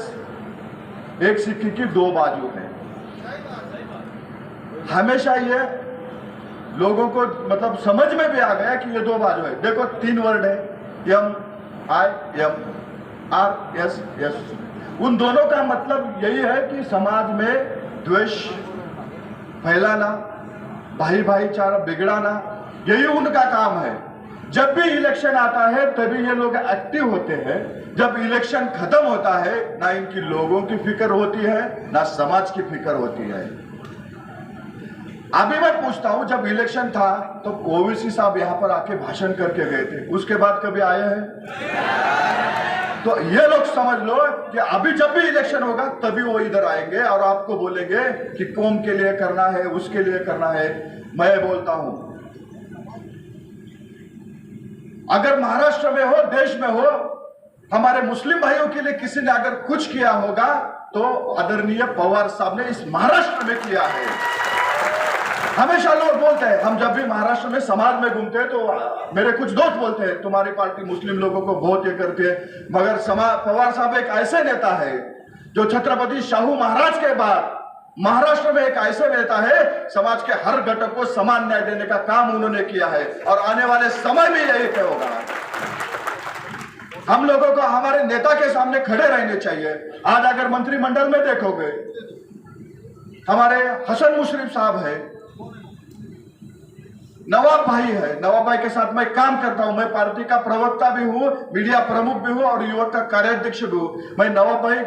S2: एक सिक्के की 2 बाजू है। हमेशा ये लोगों को मतलब समझ में भी आ गया कि ये 2 बाजू है। देखो 3 वर्ड है, MIM, RSS। उन दोनों का मतलब यही है कि समाज में द्वेष फैलाना, भाई भाईचारा बिगड़ाना, यही उनका काम है। जब भी इलेक्शन आता है तभी ये लोग एक्टिव होते हैं। जब इलेक्शन खत्म होता है ना इनकी लोगों की फिक्र होती है ना समाज की फिक्र होती है। अभी मैं पूछता हूं, जब इलेक्शन था तो ओवैसी साहब यहां पर आके भाषण करके गए थे, उसके बाद कभी आए हैं? तो ये लोग समझ लो कि अभी जब भी इलेक्शन होगा तभी वो इधर आएंगे और आपको बोलेंगे कि कौम के लिए करना है, उसके लिए करना है। मैं बोलता हूं, अगर महाराष्ट्र में हो, देश में हो, हमारे मुस्लिम भाइयों के लिए किसी ने अगर कुछ किया होगा तो आदरणीय पवार साहब ने इस महाराष्ट्र में किया है। हमेशा लोग बोलते हैं, हम जब भी महाराष्ट्र में समाज में घूमते हैं तो मेरे कुछ दोस्त बोलते हैं तुम्हारी पार्टी मुस्लिम लोगों को बहुत ये करती है, मगर पवार साहब एक ऐसे नेता है जो छत्रपति शाहू महाराज के बाद महाराष्ट्र में एक ऐसे नेता है, समाज के हर घटक को समान न्याय देने का काम उन्होंने किया है और आने वाले समय में यही होगा। हम लोगों को हमारे नेता के सामने खड़े रहने चाहिए। आज अगर मंत्रिमंडल में देखोगे, हमारे हसन मुशर्रफ साहब है, नवाब भाई है, नवाब भाई के साथ मैं काम करता हूं। मैं पार्टी का प्रवक्ता भी हूं, मीडिया प्रमुख भी हूं और युवक का कार्याध्यक्ष भी हूं। मैं नवाब भाई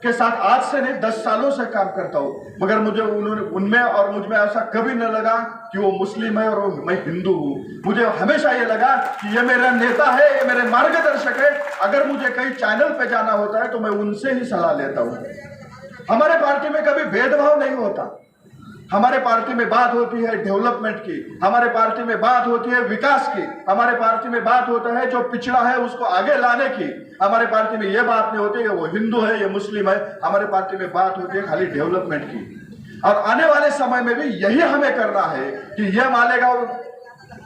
S2: के साथ आज से नहीं 10 सालों से काम करता हूं, मगर मुझे उनमें और मुझ में ऐसा कभी न लगा कि वो मुस्लिम है और मैं हिंदू हूं। मुझे हमेशा ये लगा कि ये मेरा नेता है, ये मेरे मार्गदर्शक है। अगर मुझे कहीं चैनल पे जाना होता है तो मैं उनसे ही सलाह लेता हूं। हमारे पार्टी में कभी भेदभाव नहीं होता। हमारे पार्टी में बात होती है डेवलपमेंट की, हमारे पार्टी में बात होती है विकास की, हमारे पार्टी में बात होता है जो पिछड़ा है उसको आगे लाने की। हमारे पार्टी में ये बात नहीं होती है वो हिंदू है ये मुस्लिम है, हमारे पार्टी में बात होती है खाली डेवलपमेंट की। और आने वाले समय में भी यही हमें करना है कि यह मालेगांव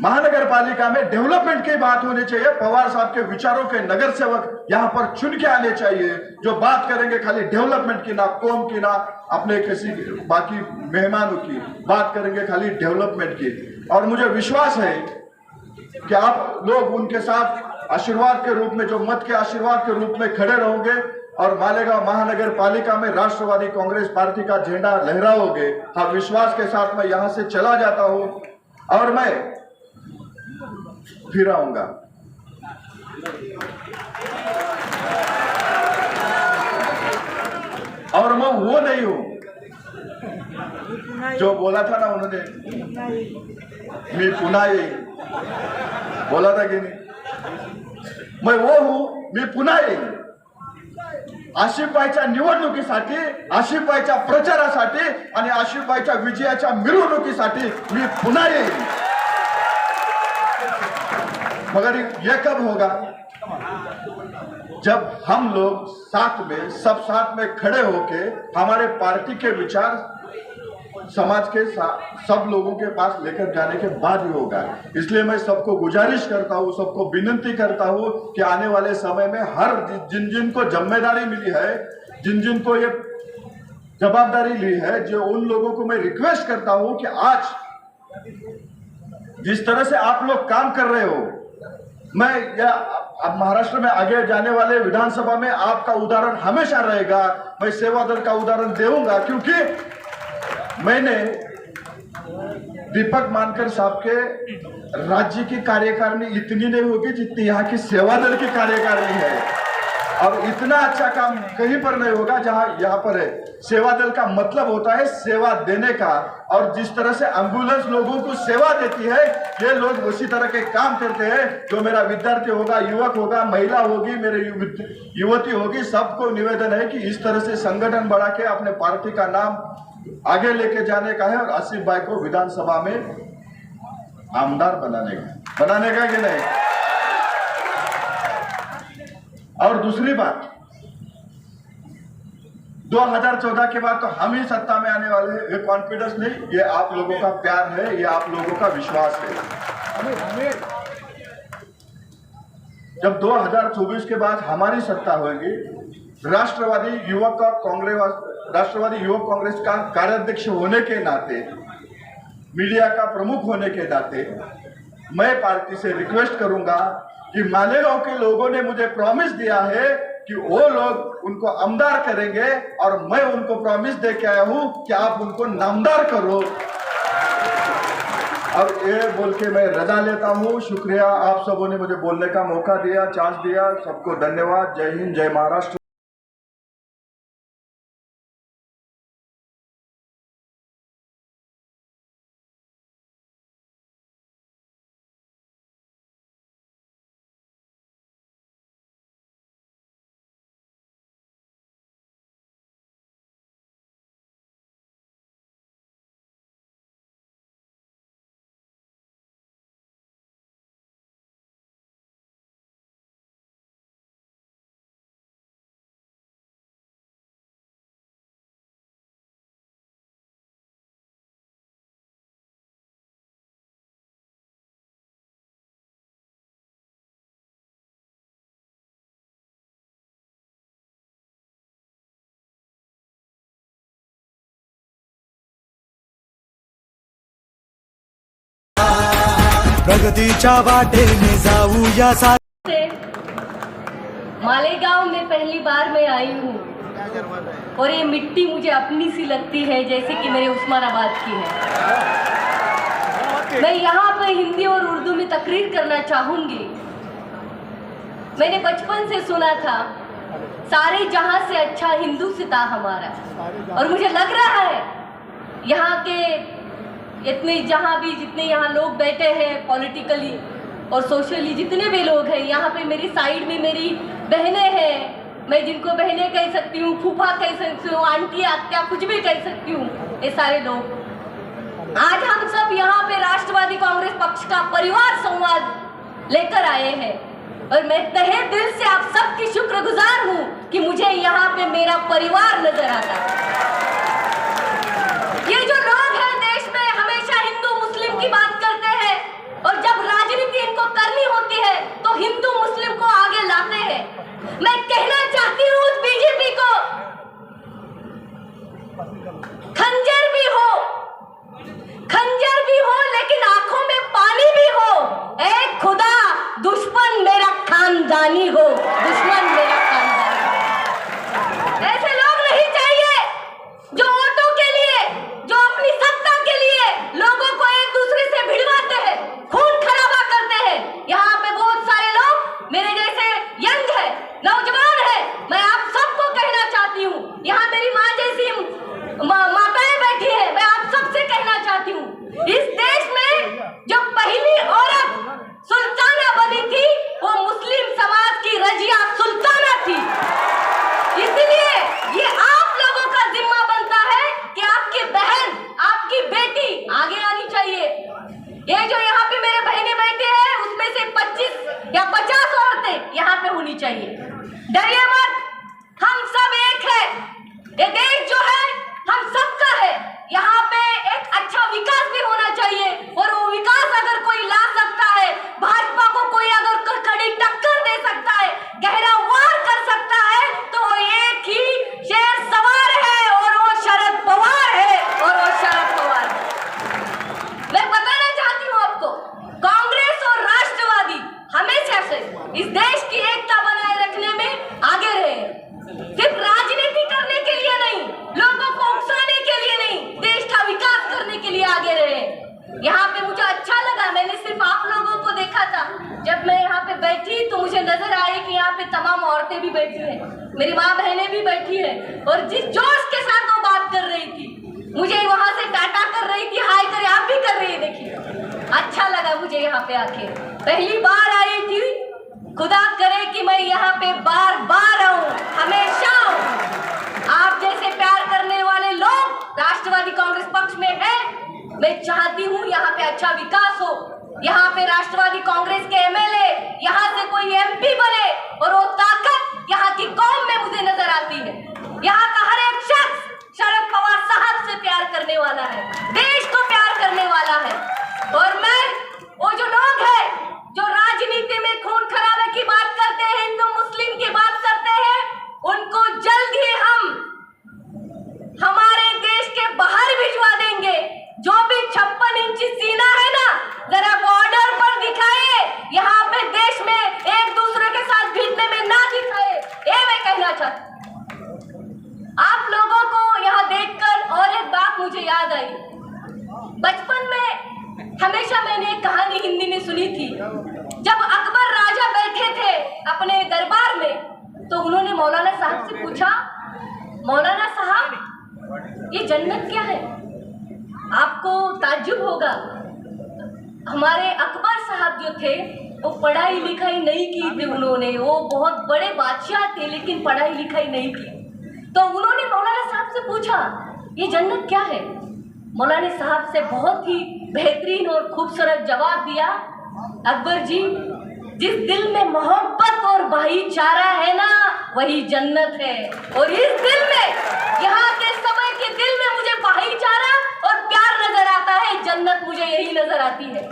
S2: महानगर पालिका में डेवलपमेंट की बात होनी चाहिए। पवार साहब के विचारों के नगर सेवक यहाँ पर चुन के आने चाहिए जो बात करेंगे खाली डेवलपमेंट की, ना कौम की, ना अपने किसी बाकी मेहमानों की, बात करेंगे खाली डेवलपमेंट की। और मुझे विश्वास है कि आप लोग उनके साथ आशीर्वाद के रूप में, जो मत के आशीर्वाद के रूप में खड़े रहोगे और मालेगांव महानगर पालिका में राष्ट्रवादी कांग्रेस पार्टी का झंडा लहराओगे। हाँ, विश्वास के साथ मैं यहाँ से चला जाता हूँ और मैं फिर आऊंगा। और मैं वो नहीं हूं जो बोला था ना उन्होंने, मी पुन्हा येईन, बोला था कि नहीं? मैं वो हूं, मी पुन्हा येईन। आशिफबाईच्या निवडणुकीसाठी, आशिफबाईच्या प्रचारासाठी आणि आशिफबाईच्या विजयाच्या मिरवणुकीसाठी मी पुन्हा येईन। मगर ये कब होगा? जब हम लोग साथ में, सब साथ में खड़े होके हमारे पार्टी के विचार समाज के सब लोगों के पास लेकर जाने के बाद ही होगा। इसलिए मैं सबको गुजारिश करता हूं, सबको विनती करता हूं कि आने वाले समय में हर जिन जिन को जिम्मेदारी मिली है, जिन जिन को ये जवाबदारी ली है, जो उन लोगों को मैं रिक्वेस्ट करता हूं कि आज जिस तरह से आप लोग काम कर रहे हो, मैं अब महाराष्ट्र में आगे जाने वाले विधानसभा में आपका उदाहरण हमेशा रहेगा। मैं सेवा दल का उदाहरण दूंगा क्योंकि मैंने दीपक मानकर साहब के राज्य की कार्यकारिणी इतनी नहीं होगी जितनी यहाँ की सेवा दल की कार्यकारिणी है। और इतना अच्छा काम कहीं पर नहीं होगा जहां यहाँ पर है। सेवा दल का मतलब होता है सेवा देने का, और जिस तरह से एम्बुलेंस लोगों को सेवा देती है, ये लोग उसी तरह के काम करते हैं। जो मेरा विद्यार्थी होगा, युवक होगा, महिला होगी, मेरे युवती होगी, सबको निवेदन है कि इस तरह से संगठन बढ़ा के अपने पार्टी का नाम आगे लेके जाने का है और आसिफ भाई को विधानसभा में आमदार बनाने का कि नहीं। और दूसरी बात, 2014 के बाद तो हम ही सत्ता में आने वाले हैं। ये कॉन्फिडेंस नहीं, ये आप लोगों का प्यार है, ये आप लोगों का विश्वास है। जब 2024 के बाद हमारी सत्ता होगी, राष्ट्रवादी युवक कांग्रेस का कार्याध्यक्ष होने के नाते, मीडिया का प्रमुख होने के नाते मैं पार्टी से रिक्वेस्ट करूंगा कि मालेगांव के लोगों ने मुझे प्रॉमिस दिया है कि वो लोग उनको आमदार करेंगे, और मैं उनको प्रॉमिस दे के आया हूं कि आप उनको नामदार करो। और ये बोल के मैं रजा लेता हूं। शुक्रिया, आप सबों ने मुझे बोलने का मौका दिया, चांस दिया। सबको धन्यवाद। जय हिंद, जय महाराष्ट्र।
S3: प्रगतीच्या वाटेने जाऊया साथ।
S9: मालेगांव में पहली बार मैं आई हूँ और ये मिट्टी मुझे अपनी सी लगती है, जैसे कि मेरे उस्मानाबाद की है। मैं यहाँ पे हिंदी और उर्दू में तकरीर करना चाहूँगी। मैंने बचपन से सुना था, सारे जहाँ से अच्छा हिंदू से था हमारा, और मुझे लग रहा है यहाँ के जितने यहाँ लोग बैठे हैं, पॉलिटिकली और सोशली जितने भी लोग हैं, यहाँ पे मेरी साइड में मेरी बहनें हैं, मैं जिनको बहनें कह सकती हूँ, फूफा कह सकती हूँ, आंटी आत्या कुछ भी कह सकती हूँ, ये सारे लोग आज हम सब यहाँ पे राष्ट्रवादी कांग्रेस पक्ष का परिवार संवाद लेकर आए हैं। और मैं तहे दिल से आप सबकी शुक्रगुजार हूँ कि मुझे यहाँ पे मेरा परिवार नजर आता है। ये जो लोग हैं देश में हमेशा हिंदू मुस्लिम की बात करते हैं, और जब राजनीति इनको करनी होती है तो हिंदू मुस्लिम को आगे लाते हैं। मैं कहना चाहती हूँ उस बीजेपी को, खंजर भी हो लेकिन आंखों में पानी भी हो। ए खुदा, दुश्मन मेरा खानदानी हो, दुश्मन मेरा खानदानी। ऐसे लोग नहीं चाहिए जो वोटों के लिए, जो अपनी सत्ता के लिए लोगों को एक दूसरे से भिड़वाते हैं, खून खराबा करते हैं। यहाँ पे बहुत सारे लोग मेरे जैसे यंग है, नौजवान है। मैं आप सबको कहना चाहती हूँ, यहाँ मेरी माँ जैसी माताएं बैठी है, मैं आप सबसे कहना चाहती हूँ, इस देश में जो पहली औरत सुल्ताना बनी थी वो मुस्लिम समाज की रजिया सुल्ताना थी। इसलिए ये आप लोगों का जिम्मा बनता है कि आपकी बहन, आपकी बेटी आगे आनी चाहिए। ये जो यहाँ पे मेरे बहनें बैठे हैं उसमें से 25 या 50 औरतें यहाँ पे होनी चाहिए। डरिए मत, हम सब एक है। ये देश जो है हम सबका है। यहाँ पे एक अच्छा विकास भी होना चाहिए, और वो विकास अगर कोई ला सकता है, भाजपा को कोई अगर कड़ी टक्कर दे सकता है, गहरा वार कर सकता है, तो वो एक ही शेर सवार है, और वो शरद पवार है, और वो शरद पवार है। मैं बताना चाहती हूँ आपको, कांग्रेस और राष्ट्रवादी हमेशा से इस देश की एकता बनाए रखने में आगे रहे। सिर्फ राजनीति करने के लिए नहीं, लोगों को उकसाने के लिए नहीं, देश का विकास करने के लिए आगे रहे। यहाँ पे मुझे अच्छा लगा, मैंने सिर्फ आप लोगों को देखा था। जब मैं यहाँ पे बैठी तो मुझे नजर आई कि यहाँ पे तमाम औरतें भी बैठी हैं, मेरी माँ बहनें भी बैठी है, और जिस जोश के साथ वो बात कर रही थी, मुझे वहां से टाटा कर रही थी, हाय करे, आप भी कर रही है। देखिए अच्छा लगा मुझे यहाँ पे आके, पहली बार आई थी। खुदा करे कि मैं यहाँ पे बार बार आऊं, हमेशा आऊं। आप जैसे प्यार करने वाले लोग राष्ट्रवादी कांग्रेस पक्ष में हैं। मैं चाहती हूँ यहाँ पे अच्छा विकास हो, यहाँ पे राष्ट्रवादी कांग्रेस के एमएलए, यहाँ से कोई एमपी बने, और वो ताकत यहाँ की कौम में मुझे नजर आती है। यहाँ का हर एक करने वाला है, देश को प्यार करने वाला है। और मैं वो जो लोग हैं जो राजनीति में खून खराबे की बात करते हैं, हिंदू मुस्लिम की बात करते हैं, उनको जल्द ही हम हमारे देश के बाहर भिजवा देंगे। जो भी 56 इंची सीना है ना, जरा बॉर्डर पर दिखाए, यहाँ पे देश में एक दूसरे के साथ भिड़ने में ना दिखाए, ये मैं कहना चाहती हूँ। आप लोगों को यहाँ देखकर और एक बात मुझे याद आई। बचपन में हमेशा मैंने एक कहानी हिंदी में सुनी थी। जब अकबर राजा बैठे थे अपने दरबार में, तो उन्होंने मौलाना साहब से पूछा, मौलाना साहब ये जन्नत क्या है? आपको ताज्जुब होगा, हमारे अकबर साहब जो थे वो पढ़ाई लिखाई नहीं की थी उन्होंने, वो बहुत बड़े बादशाह थे लेकिन पढ़ाई लिखाई नहीं की। तो उन्होंने मौलाना साहब से पूछा ये जन्नत क्या है? मौलाना साहब से बहुत ही बेहतरीन और खूबसूरत जवाब दिया, अकबर जी, जिस दिल में मोहब्बत और भाईचारा है ना, वही जन्नत है। और इस दिल में, यहाँ के समय के दिल में मुझे भाईचारा और प्यार नजर आता है, जन्नत मुझे यही नजर आती है।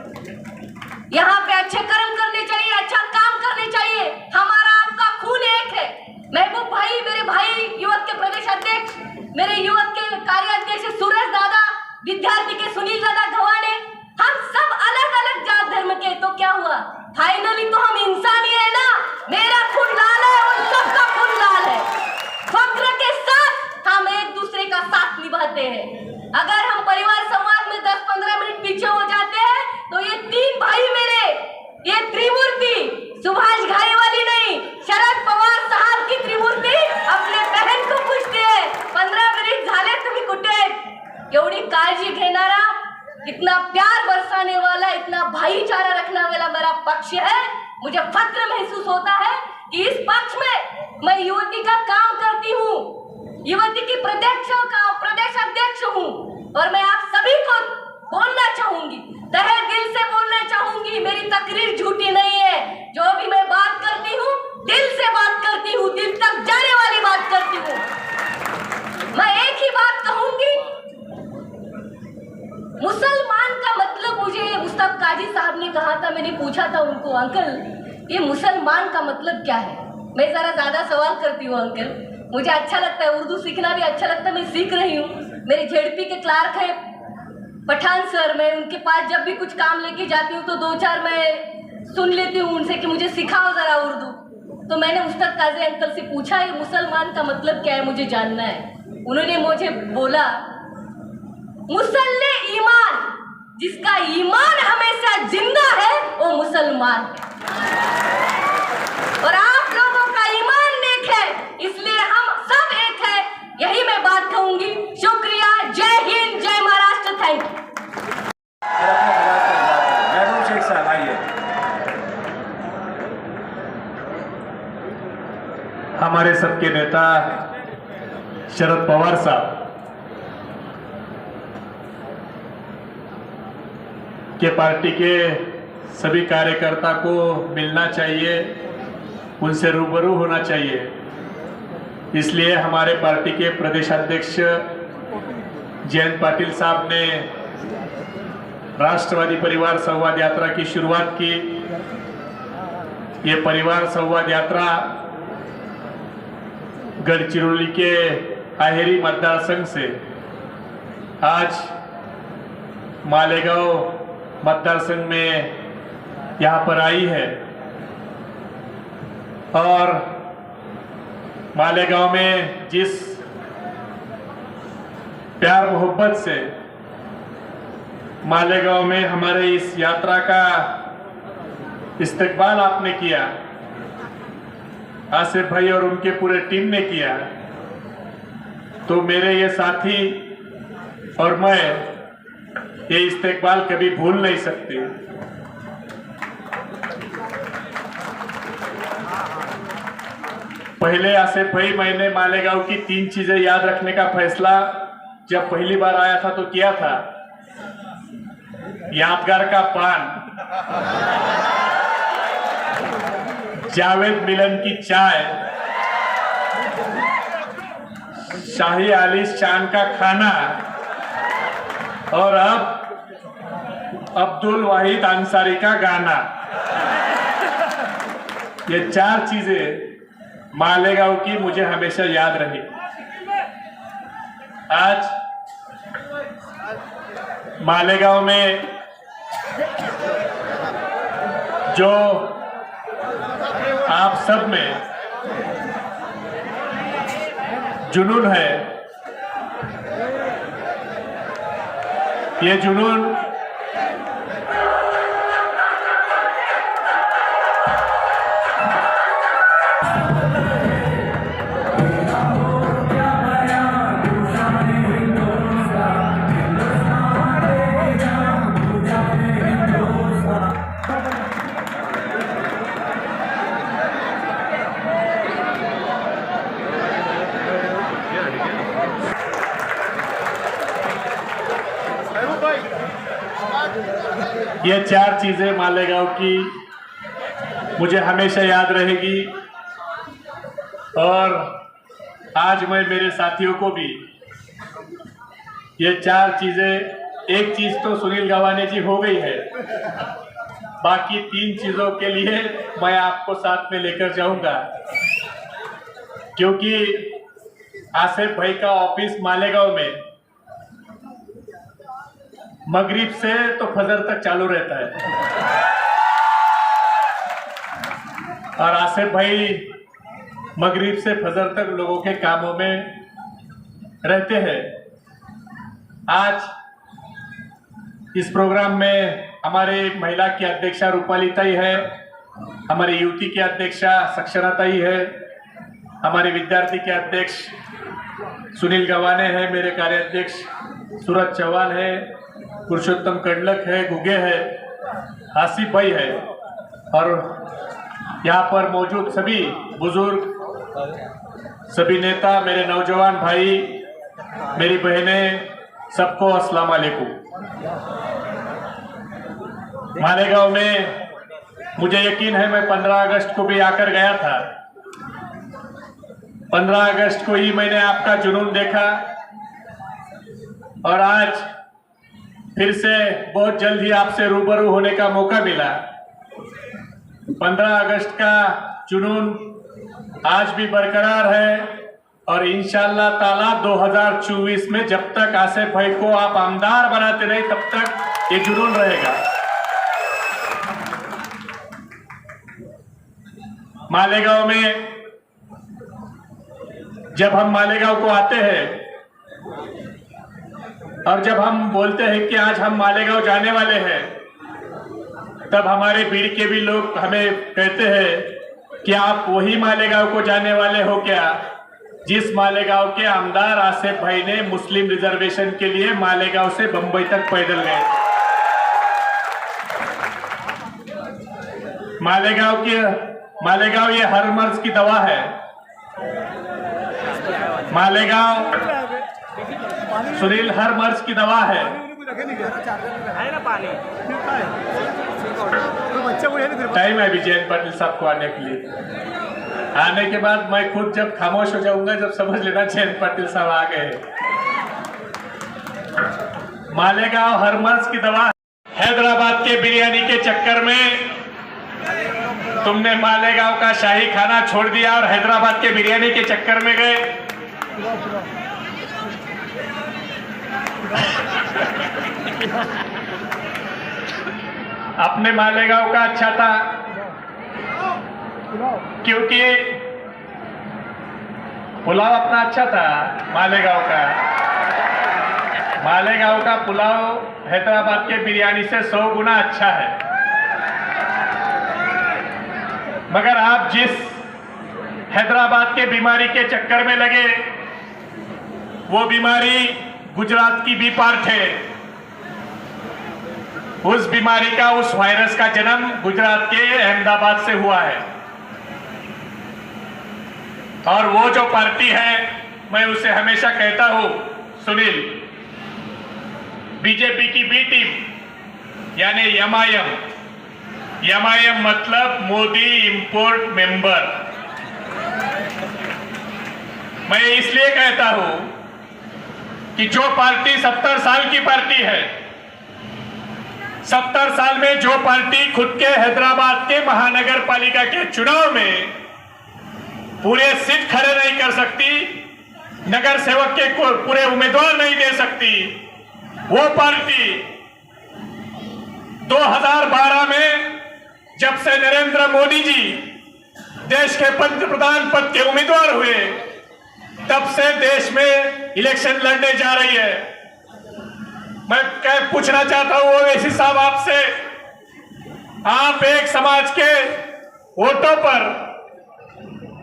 S9: यहाँ पे अच्छे कर्म करने चाहिए, अच्छा काम करने चाहिए, हमारा आपका खून एक है। महबूब भाई, मेरे भाई युवक के प्रदेश अध्यक्ष, मेरे युवक के कार्याध्यक्ष सूरज दादा, विद्यार्थी के सुनील दादा गवाने, हम सब अलग अलग जात धर्म के, तो क्या हुआ, फाइनली तो हम इंसान ही है ना। मेरा खून लाल है और सबका खून लाल है। फक्र के साथ हम एक दूसरे का साथ निभाते हैं। अगर हम परिवार संवाद में 10-15 मिनट पीछे हो जाते हैं तो ये तीन भाई मेरे, ये त्रिमूर्ति, सुभाष घारीवाली नहीं, शरद पवार साहब की त्रिमूर्ति अपने बहन को पूछते हैं, 15 मिनिट झाले तुम्ही कुठे? एवढी काळजी घेणारा, इतना प्यार बरसाने वाला, इतना भाईचारा रखने वाला मेरा पक्ष है। मुझे फक्र महसूस होता है कि इस पक्ष में मैं युवती का काम करती हूँ, युवती की प्रदेश अध्यक्ष हूँ। और मैं आप सभी को बोलना चाहूंगी, तहे दिल से बोलना चाहूंगी, मेरी तकरीर झूठी नहीं है। जो भी मैं बात करती हूँ दिल से बात करती हूँ, दिल तक जाने वाली बात करती हूँ। मैं एक ही बात कहूंगी, मुसलमान का मतलब, मुझे मुस्तफ काजी साहब ने कहा था, मैंने पूछा था उनको, अंकल ये मुसलमान का मतलब क्या है? मैं जरा ज्यादा सवाल करती हूँ अंकल, मुझे अच्छा लगता है, उर्दू सीखना भी अच्छा लगता है, मैं सीख रही हूँ। मेरे जेडपी के क्लार्क है पठान सर, मैं उनके पास जब भी कुछ काम लेके जाती हूँ तो 2-4 मैं सुन लेती हूँ उनसे कि मुझे सिखाओ जरा उर्दू। तो मैंने मुस्तफ काजी अंकल से पूछा ये मुसलमान का मतलब क्या है, मुझे जानना है। उन्होंने मुझे बोला, मुसल्ले ईमान, जिसका ईमान हमेशा जिंदा है वो मुसलमान है। और आप लोगों का ईमान नेक है, इसलिए हम सब एक है, यही मैं बात कहूंगी। शुक्रिया, जय हिंद, जय महाराष्ट्र, थैंक यू।
S1: महबूब शेख साहब आइए।
S7: हमारे सबके नेता शरद पवार साहब के पार्टी के सभी कार्यकर्ता को मिलना चाहिए, उनसे रूबरू होना चाहिए। इसलिए हमारे पार्टी के प्रदेश अध्यक्ष जयंत पाटिल साहब ने राष्ट्रवादी परिवार संवाद यात्रा की शुरुआत की। ये परिवार संवाद यात्रा गढ़चिरौली के अहेरी मतदार संघ से आज मालेगांव मतदार संघ में यहाँ पर आई है। और मालेगांव में जिस प्यार मोहब्बत से मालेगांव में हमारे इस यात्रा का इस्तकबाल आपने किया, आसिफ भाई और उनके पूरे टीम ने किया, तो मेरे ये साथी और मैं ये इस्तकबाल कभी भूल नहीं सकते। पहले आसिफ भाई, मैंने मालेगांव की 3 चीजें याद रखने का फैसला जब पहली बार आया था तो किया था। यादगार का पान, जावेद मिलन की चाय, शाही आलिश शान का खाना
S10: और अब अब्दुल वाहिद अंसारी का गाना। ये 4 चीजें मालेगांव की मुझे हमेशा याद रही। आज मालेगांव में जो आप सब में जुनून है, ये जुनून ये 4 चीजें मालेगांव की मुझे हमेशा याद रहेगी। और आज मैं मेरे साथियों को भी ये 4 चीजें, एक चीज तो सुनील गवाने जी हो गई है, बाकी 3 चीजों के लिए मैं आपको साथ में लेकर जाऊंगा, क्योंकि आसिफ भाई का ऑफिस मालेगांव में मगरिब से तो फजर तक चालू रहता है। और आसिफ भाई मगरिब से फजर तक लोगों के कामों में रहते हैं। आज इस प्रोग्राम में हमारे महिला की अध्यक्षा रूपाली ताई है, हमारी युवती की अध्यक्षा सक्षरा ताई है, हमारे विद्यार्थी के अध्यक्ष सुनील गवाने हैं, मेरे कार्याध्यक्ष सूरज चौहान है, पुरुषोत्तम कंडलक है, गुगे है, आसिफ भाई है, और यहाँ पर मौजूद सभी बुजुर्ग, सभी नेता, मेरे नौजवान भाई, मेरी बहनें, सबको अस्सलाम वालेकुम। मालेगांव में मुझे यकीन है मैं 15 अगस्त को भी आकर गया था। 15 अगस्त को ही मैंने आपका जुनून देखा और आज फिर से बहुत जल्द ही आपसे रूबरू होने का मौका मिला। 15 अगस्त का जुनून आज भी बरकरार है और इंशाअल्लाह ताला 2024 में जब तक आसिफ भाई को आप आमदार बनाते रहे तब तक ये जुनून रहेगा। मालेगांव में जब हम मालेगांव को आते हैं और जब हम बोलते हैं कि आज हम मालेगांव जाने वाले हैं, तब हमारे भीड़ के भी लोग हमें कहते हैं कि आप वही मालेगांव को जाने वाले हो क्या जिस मालेगांव के आमदार आसिफ भाई ने मुस्लिम रिजर्वेशन के लिए मालेगांव से बंबई तक पैदल गए। मालेगांव ये हर मर्ज की दवा है। मालेगांव सुनील हर मर्ज की दवा है। टाइम है अभी जयंत पाटिल साहब को आने के लिए। आने के बाद मैं खुद जब खामोश हो जाऊंगा, जब समझ लेना जयंत पाटिल साहब आ गए। मालेगांव हर मर्ज की दवा। हैदराबाद के बिरयानी के चक्कर में तुमने मालेगांव का शाही खाना छोड़ दिया और हैदराबाद के बिरयानी के चक्कर में गए। अपने मालेगांव का अच्छा था क्योंकि पुलाव अपना अच्छा था। मालेगांव का पुलाव हैदराबाद के बिरयानी से 100 गुना अच्छा है। मगर आप जिस हैदराबाद के बीमारी के चक्कर में लगे, वो बीमारी गुजरात की बी पार्ट है। उस बीमारी का, उस वायरस का जन्म गुजरात के अहमदाबाद से हुआ है। और वो जो पार्टी है, मैं उसे हमेशा कहता हूं, सुनील, बीजेपी की बी टीम यानी एमआईएम मतलब मोदी इंपोर्ट मेंबर। मैं इसलिए कहता हूं कि जो पार्टी 70 साल की पार्टी है, 70 साल में जो पार्टी खुद के हैदराबाद के महानगर पालिका के चुनाव में पूरे सीट खड़े नहीं कर सकती, नगर सेवक के पूरे उम्मीदवार नहीं दे सकती, वो पार्टी 2012 में जब से नरेंद्र मोदी जी देश के पंतप्रधान पद के उम्मीदवार हुए, तब से देश में इलेक्शन लड़ने जा रही है। मैं क्या पूछना चाहता हूं ओवैसी साहब आपसे, आप एक समाज के वोटों पर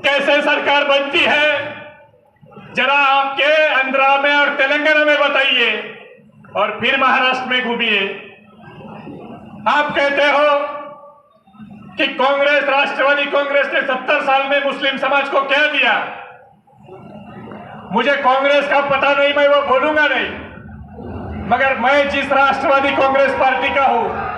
S10: कैसे सरकार बनती है, जरा आपके आंध्रा में और तेलंगाना में बताइए और फिर महाराष्ट्र में घूमिए। आप कहते हो कि कांग्रेस, राष्ट्रवादी कांग्रेस ने 70 साल में मुस्लिम समाज को क्या दिया। मुझे कांग्रेस का पता नहीं, मैं वो बोलूंगा नहीं, मगर मैं जिस राष्ट्रवादी कांग्रेस पार्टी का हूं,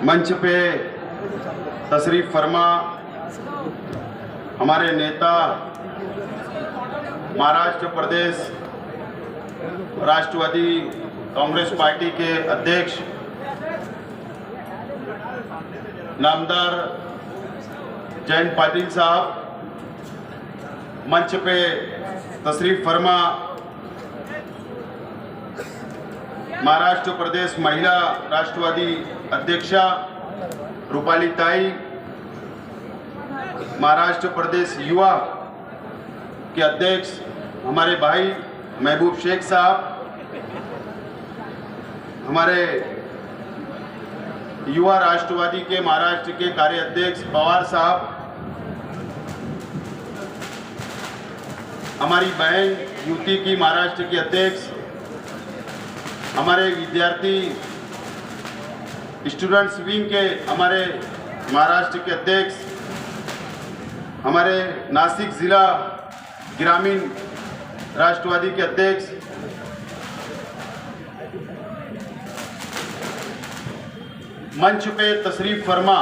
S6: मंच पे तशरीफ फरमा हमारे नेता, महाराष्ट्र प्रदेश राष्ट्रवादी कांग्रेस पार्टी के अध्यक्ष नामदार जयंत पाटिल साहब, मंच पे तशरीफ फरमा महाराष्ट्र प्रदेश महिला राष्ट्रवादी अध्यक्षा रूपाली ताई, महाराष्ट्र प्रदेश युवा के अध्यक्ष हमारे भाई महबूब शेख साहब, हमारे युवा राष्ट्रवादी के महाराष्ट्र के कार्याध्यक्ष पवार साहब, हमारी बहन युवती की महाराष्ट्र की अध्यक्ष, हमारे विद्यार्थी स्टूडेंट्स विंग के हमारे महाराष्ट्र के अध्यक्ष, हमारे नासिक जिला ग्रामीण राष्ट्रवादी के अध्यक्ष, मंच पे तशरीफ फरमा,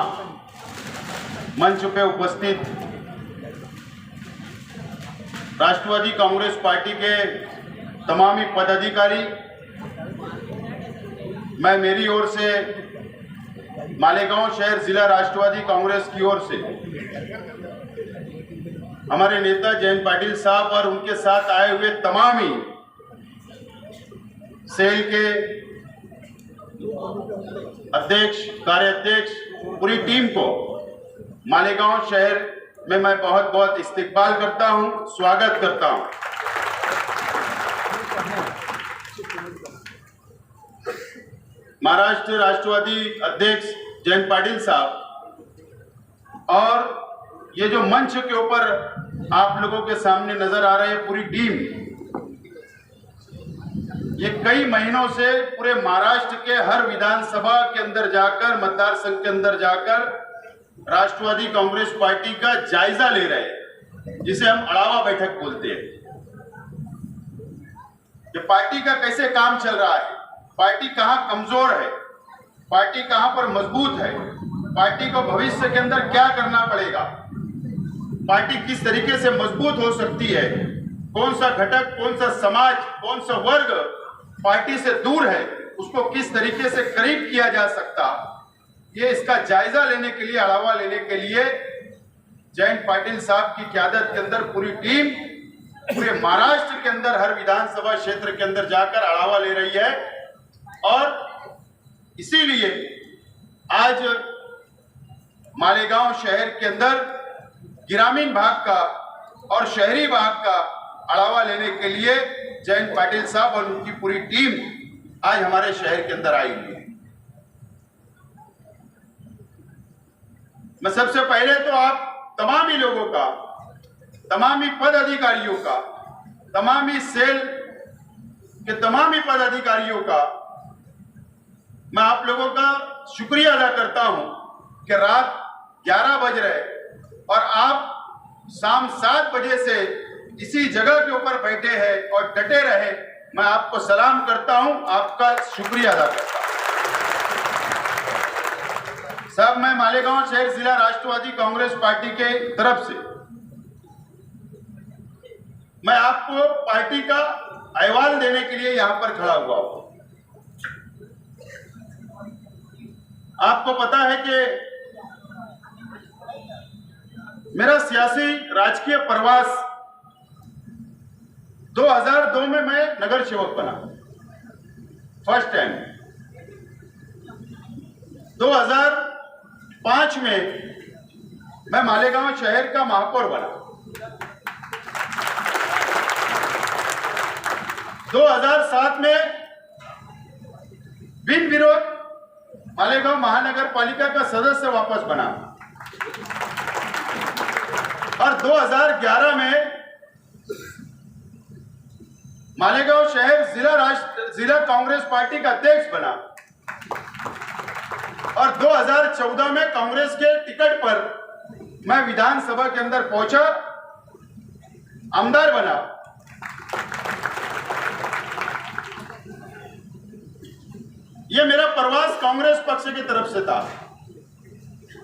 S6: मंच पे उपस्थित राष्ट्रवादी कांग्रेस पार्टी के तमामी पदाधिकारी, मैं मेरी ओर से मालेगांव शहर जिला राष्ट्रवादी कांग्रेस की ओर से हमारे नेता जयंत पाटिल साहब और उनके साथ आए हुए तमामी सेल के अध्यक्ष, कार्याध्यक्ष, पूरी टीम को मालेगांव शहर में मैं बहुत बहुत इस्तकबाल करता हूं, स्वागत करता हूं। महाराष्ट्र राष्ट्रवादी अध्यक्ष जयंत पाटिल साहब और ये जो मंच के ऊपर आप लोगों के सामने नजर आ रहे हैं पूरी टीम, ये कई महीनों से पूरे महाराष्ट्र के हर विधानसभा के अंदर जाकर, मतदार संघ के अंदर जाकर राष्ट्रवादी कांग्रेस पार्टी का जायजा ले रहे हैं, जिसे हम अड़ावा बैठक बोलते हैं। कि पार्टी का कैसे काम चल रहा है, पार्टी कहां कमजोर है, पार्टी कहां पर मजबूत है, पार्टी को भविष्य के अंदर क्या करना पड़ेगा, पार्टी किस तरीके से मजबूत हो सकती है, कौन सा घटक, कौन सा समाज, कौन सा वर्ग पार्टी से दूर है, उसको किस तरीके से करीब किया जा सकता, ये इसका जायजा लेने के लिए, अढ़ावा लेने के लिए जयंत पाटिल साहब की क़यादत के अंदर पूरी टीम पूरे महाराष्ट्र के अंदर हर विधानसभा क्षेत्र के अंदर जाकर अढ़ावा ले रही है। और इसीलिए आज मालेगांव शहर के अंदर ग्रामीण भाग का और शहरी भाग का अढ़ावा लेने के लिए जयंत पाटिल साहब और उनकी पूरी टीम आज हमारे शहर के अंदर आई हुई है। मैं सबसे पहले तो आप तमाम ही लोगों का, तमाम ही पद अधिकारियों का, तमाम ही सेल के तमाम ही पद अधिकारियों का मैं आप लोगों का शुक्रिया अदा करता हूं कि रात 11 बज रहे और आप शाम 7 बजे से इसी जगह के ऊपर बैठे हैं और डटे रहे। मैं आपको सलाम करता हूं, आपका शुक्रिया अदा करता हूं। साहब, मैं मालेगांव शहर जिला राष्ट्रवादी कांग्रेस पार्टी के तरफ से मैं आपको पार्टी का अहवाल देने के लिए यहां पर खड़ा हुआ हूं। आपको पता है कि मेरा सियासी राजकीय प्रवास 2002 में मैं नगर सेवक बना, फर्स्ट टाइम। 2005 में मैं मालेगांव शहर का महापौर बना। 2007 में बिन विरोध मालेगांव महानगर पालिका का सदस्य वापस बना और 2011 में मालेगांव शहर जिला कांग्रेस पार्टी का अध्यक्ष बना और 2014 में कांग्रेस के टिकट पर मैं विधानसभा के अंदर पहुंचा, आमदार बना। यह मेरा प्रवास कांग्रेस पक्ष की तरफ से था,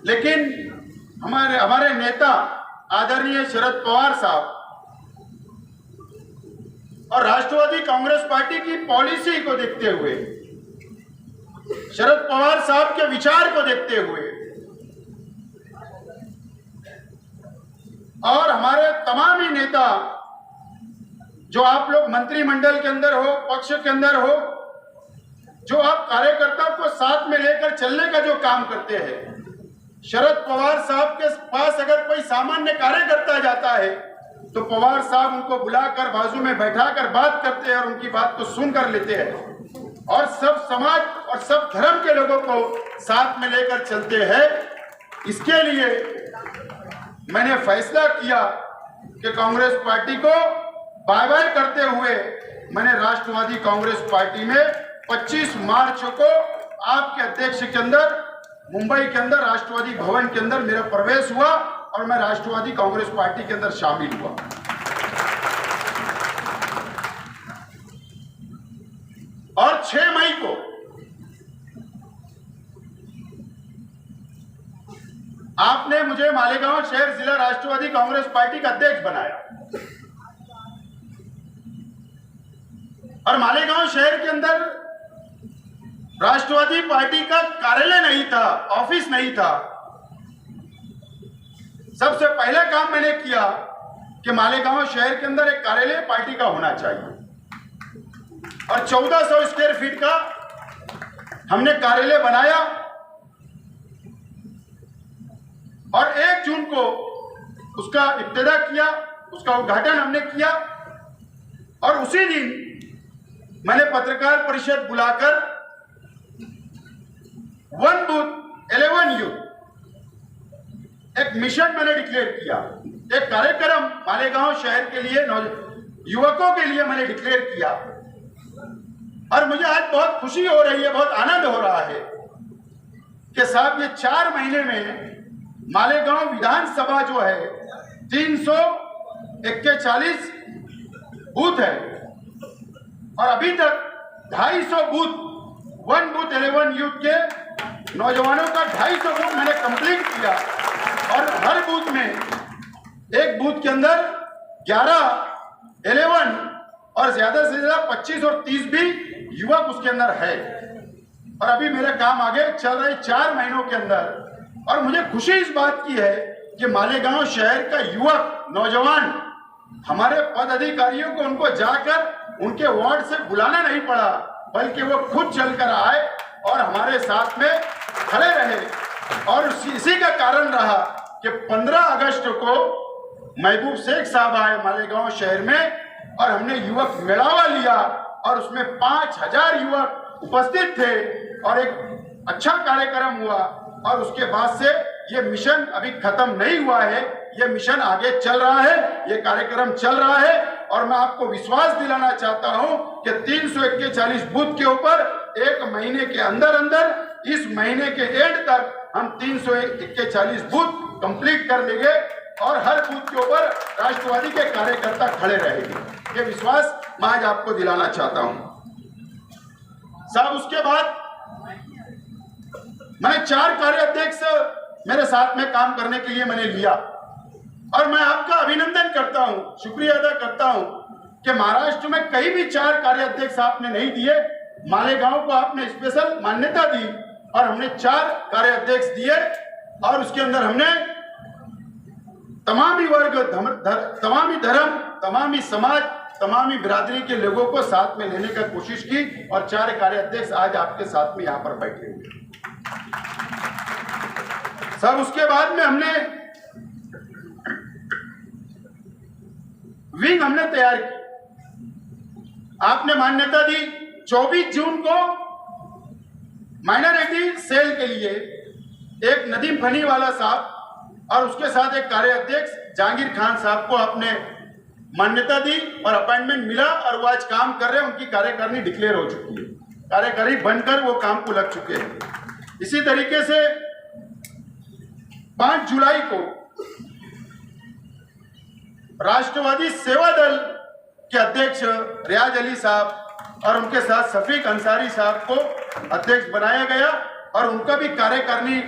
S6: लेकिन हमारे नेता आदरणीय शरद पवार साहब और राष्ट्रवादी कांग्रेस पार्टी की पॉलिसी को देखते हुए, शरद पवार साहब के विचार को देखते हुए और हमारे तमाम ही नेता जो आप लोग मंत्रिमंडल के अंदर हो, पक्ष के अंदर हो, जो आप कार्यकर्ताओं को साथ में लेकर चलने का जो काम करते हैं, शरद पवार साहब के पास अगर कोई सामान्य कार्यकर्ता जाता है तो पवार साहब उनको बुलाकर बाजू में बैठाकर बात करते हैं और उनकी बात को सुन कर लेते हैं और सब समाज और सब धर्म के लोगों को साथ में लेकर चलते हैं। इसके लिए मैंने फैसला किया कि कांग्रेस पार्टी को बाय बाय करते हुए मैंने राष्ट्रवादी कांग्रेस पार्टी में 25 मार्च को आपके अध्यक्ष के अंदर मुंबई के अंदर राष्ट्रवादी भवन के अंदर मेरा प्रवेश हुआ और मैं राष्ट्रवादी कांग्रेस पार्टी के अंदर शामिल हुआ। और 6 मई को आपने मुझे मालेगांव शहर जिला राष्ट्रवादी कांग्रेस पार्टी का अध्यक्ष बनाया और मालेगांव शहर के अंदर राष्ट्रवादी पार्टी का कार्यालय नहीं था, ऑफिस नहीं था। सबसे पहला काम मैंने किया कि मालेगांव शहर के अंदर एक कार्यालय पार्टी का होना चाहिए और 1400 स्क्वायर फीट का हमने कार्यालय बनाया और 1 जून को उसका इब्तिदा किया, उसका उद्घाटन हमने किया और उसी दिन मैंने पत्रकार परिषद बुलाकर 1 बूथ 11 यूथ एक मिशन मैंने डिक्लेयर किया, एक कार्यक्रम मालेगांव शहर के लिए युवकों के लिए मैंने डिक्लेयर किया और मुझे आज बहुत खुशी हो रही है, बहुत आनंद हो रहा है कि साहब ये 4 महीने में मालेगांव विधानसभा जो है 341 बूथ है और अभी तक 250 बूथ 1 बूथ 11 यूथ के नौजवानों का 250 बूथ मैंने कंप्लीट किया और हर बूथ में एक बूथ के अंदर 11, 11 और ज्यादा से ज्यादा 25 और 30 भी युवक उसके अंदर है।
S11: और अभी मेरा काम आगे चल रहे 4 महीनों के अंदर। और मुझे खुशी इस बात की है कि मालेगांव शहर का युवक नौजवान हमारे पद अधिकारियों को उनको जाकर उनके वार्ड से बुलाना नहीं पड़ा, बल्कि वो खुद चलकर आए और हमारे साथ में खड़े रहे। और इसी का कारण रहा कि 15 अगस्त को महबूब शेख साहब आए मालेगांव शहर में और हमने युवक मेळावा लिया और उसमें 5000 युवक उपस्थित थे और एक अच्छा कार्यक्रम हुआ। और उसके बाद से ये मिशन अभी खत्म नहीं हुआ है, ये मिशन आगे चल रहा है, ये कार्यक्रम चल रहा है। और मैं आपको विश्वास दिलाना चाहता हूं कि 341 बूथ के ऊपर 1 महीने के अंदर अंदर इस महीने के एंड तक हम 341 बूथ कंप्लीट कर लेंगे और हर बूथ के ऊपर राष्ट्रवादी के कार्यकर्ता खड़े रहेंगे। ये विश्वास मैं आज आपको दिलाना चाहता हूं साहब। उसके बाद मैंने 4 कार्याध्यक्ष मेरे साथ में काम करने के लिए मैंने लिया और मैं आपका अभिनंदन करता हूं, शुक्रिया अदा करता हूं कि महाराष्ट्र में कहीं भी 4 कार्याध्यक्ष आपने नहीं दिए, मालेगांव को आपने स्पेशल मान्यता दी और हमने 4 कार्याध्यक्ष दिए। और उसके अंदर हमने तमामी वर्ग, तमामी धर्म, तमामी समाज, तमामी बिरादरी के लोगों को साथ में लेने का कोशिश की और 4 कार्याध्यक्ष आज आपके साथ में यहां पर बैठे हुए सब। उसके बाद में हमने विंग हमने तैयार की, आपने मान्यता दी। 24 जून को माइनॉरिटी सेल के लिए एक नदीम फनीवाला साहब और उसके साथ एक कार्याध्यक्ष जहांगीर खान साहब को आपने मान्यता दी और अपॉइंटमेंट मिला और वो आज काम कर रहे हैं। उनकी कार्यकारिणी डिक्लेयर हो चुकी है, कार्यकारी बनकर वो काम को लग चुके हैं। इसी तरीके से 5 जुलाई को राष्ट्रवादी सेवा दल के अध्यक्ष रियाज अली साहब और उनके साथ शफीक अंसारी साहब को अध्यक्ष बनाया गया और उनका भी कार्यकारिणी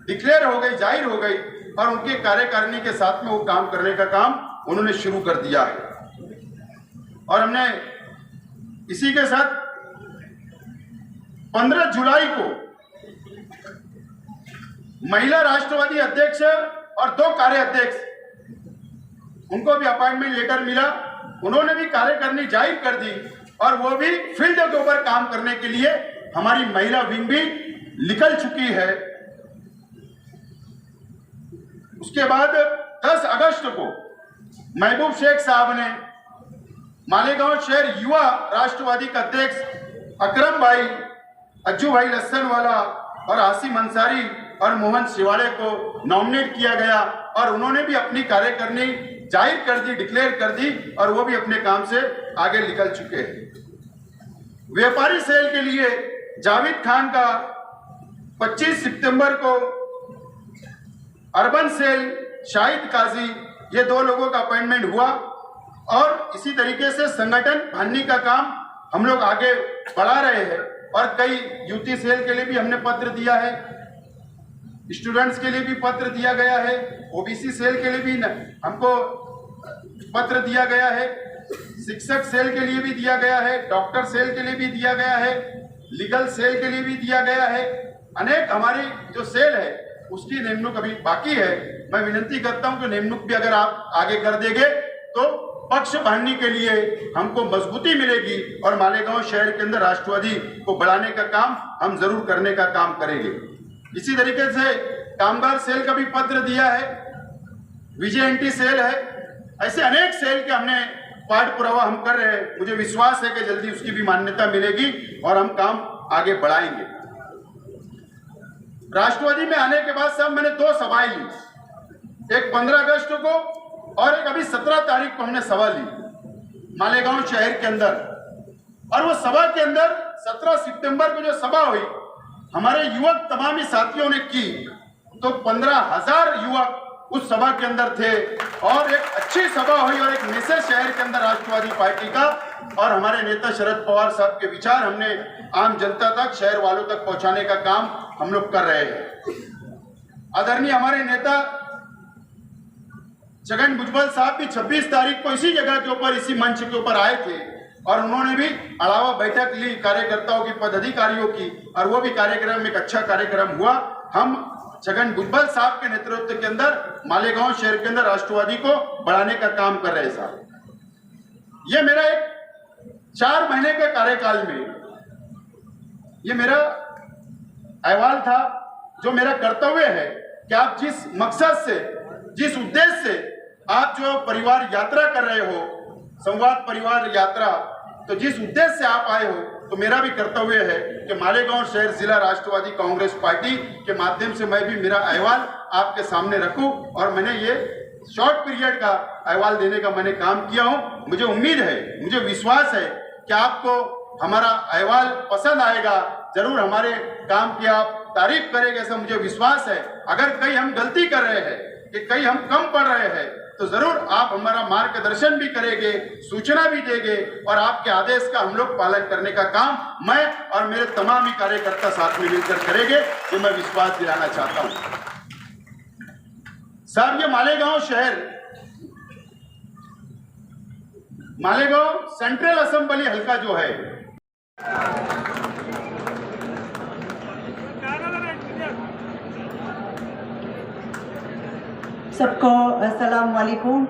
S11: डिक्लेयर हो गई, जाहिर हो गई और उनके कार्यकारिणी के साथ में वो काम करने का काम उन्होंने शुरू कर दिया है। और हमने इसी के साथ 15 जुलाई को महिला राष्ट्रवादी अध्यक्ष और 2 कार्याध्यक्ष, उनको भी अपॉइंटमेंट लेटर मिला, उन्होंने भी कार्यकारिणी जाहिर कर दी और वो भी फील्ड के ऊपर काम करने के लिए हमारी महिला विंग भी निकल चुकी है। उसके बाद 10 अगस्त को महबूब शेख साहब ने मालेगांव शहर युवा राष्ट्रवादी का अध्यक्ष अकरम भाई, अज्जू भाई लस्सनवाला और आसिम अंसारी और मोहन शिवाड़े को नॉमिनेट किया गया और उन्होंने भी अपनी कार्यकारिणी जाहिर कर दी, डिक्लेयर कर दी और वो भी अपने काम से आगे निकल चुके हैं। व्यापारी सेल के लिए जावेद खान का 25 सितंबर को, अर्बन सेल शाहिद काजी, ये 2 लोगों का अपॉइंटमेंट हुआ। और इसी तरीके से संगठन भान्नी का काम हम लोग आगे बढ़ा रहे हैं और कई यूटी सेल के लिए भी हमने पत्र दिया है, स्टूडेंट्स के लिए भी पत्र दिया गया है, ओबीसी सेल के लिए भी हमको पत्र दिया गया है, शिक्षक सेल के लिए भी दिया गया है, डॉक्टर सेल के लिए भी दिया गया है, लीगल सेल के लिए भी दिया गया है। अनेक हमारी जो सेल है उसकी निमणूक अभी बाकी है। मैं विनती करता हूं कि निमणूक भी अगर आप आगे कर देंगे तो पक्ष बांधने के लिए हमको मजबूती मिलेगी और मालेगांव शहर के अंदर राष्ट्रवादी को बढ़ाने का काम हम जरूर करने का काम करेंगे। इसी तरीके से कामगार सेल का भी पत्र दिया है, विजेएनटी सेल है, ऐसे अनेक सेल के हमने पाठ पुरावा हम कर रहे हैं। मुझे विश्वास है कि जल्दी उसकी भी मान्यता मिलेगी और हम काम आगे बढ़ाएंगे। राष्ट्रवादी में आने के बाद साहब मैंने 2 सभाएं ली, एक 15 अगस्त को और एक अभी 17 तारीख को हमने सभा ली मालेगांव शहर के अंदर। और वो सभा के अंदर 17 सितंबर को जो सभा हुई हमारे युवक तमामी साथियों ने की, तो 15,000 युवक उस सभा के अंदर थे और एक अच्छी सभा हुई और एक मैसेज शहर के अंदर राष्ट्रवादी पार्टी का और हमारे नेता शरद पवार साहब के विचार हमने आम जनता तक, शहर वालों तक पहुंचाने का काम हम लोग कर रहे हैं। आदरणीय हमारे नेता छगन भुजबल साहब भी 26 तारीख को इसी जगह के ऊपर, इसी मंच के ऊपर आए थे और उन्होंने भी अलावा बैठक ली कार्यकर्ताओं की, पदाधिकारियों की, और वो भी कार्यक्रम एक अच्छा कार्यक्रम हुआ। हम छगन भुजबल साहब के नेतृत्व के अंदर मालेगांव शहर के अंदर राष्ट्रवादी को बढ़ाने का काम कर रहे साहब। ये मेरा एक 4 महीने के कार्यकाल में ये मेरा अहवाल था, जो मेरा कर्तव्य है कि आप जिस मकसद से, जिस उद्देश्य से आप जो परिवार यात्रा कर रहे हो, संवाद परिवार यात्रा, तो जिस उद्देश्य से आप आए हो, तो मेरा भी कर्तव्य है कि मालेगांव शहर जिला राष्ट्रवादी कांग्रेस पार्टी के माध्यम से मैं भी मेरा अहवाल आपके सामने रखूं। और मैंने ये शॉर्ट पीरियड का अहवाल देने का मैंने काम किया हूं। मुझे उम्मीद है, मुझे विश्वास है कि आपको हमारा अहवाल पसंद आएगा, जरूर हमारे काम की आप तारीफ करेंगे, ऐसा मुझे विश्वास है। अगर कहीं हम गलती कर रहे हैं कि कहीं हम कम पढ़ रहे हैं, तो जरूर आप हमारा मार्गदर्शन भी करेंगे, सूचना भी देंगे, और आपके आदेश का हम लोग पालन करने का काम मैं और मेरे तमाम ही कार्यकर्ता साथ में मिलकर करेंगे, ये मैं विश्वास दिलाना चाहता हूं। साहब, ये मालेगांव शहर, मालेगांव सेंट्रल असेंबली हल्का जो है,
S12: सबको अस्सलाम वालेकुम।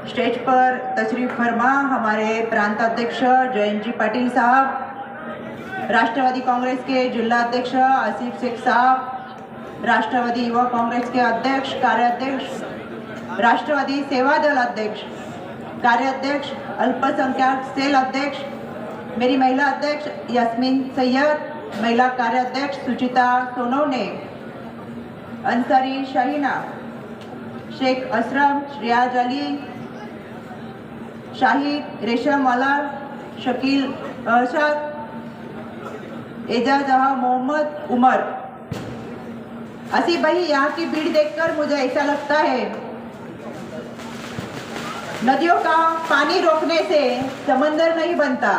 S12: स्टेज पर तशरीफ फरमा हमारे प्रांत अध्यक्ष जयंत जी पाटिल साहब, राष्ट्रवादी कांग्रेस के जिला अध्यक्ष आसिफ शेख साहब, राष्ट्रवादी युवा कांग्रेस के अध्यक्ष, कार्याध्यक्ष, राष्ट्रवादी सेवा दल अध्यक्ष, कार्याध्यक्ष, अल्पसंख्यक सेल अध्यक्ष, मेरी महिला अध्यक्ष यास्मीन सैयद, महिला कार्याध्यक्ष सुचिता सोनवने, अंसारी शाहीना, शेख असरम, रियाज अली, शाहिद रेशम वाला, शकील अरशद, एजाजहा मोहम्मद उमर। आसिफ भाई, यहाँ की भीड़ देखकर मुझे ऐसा लगता है नदियों का पानी रोकने से समंदर नहीं बनता,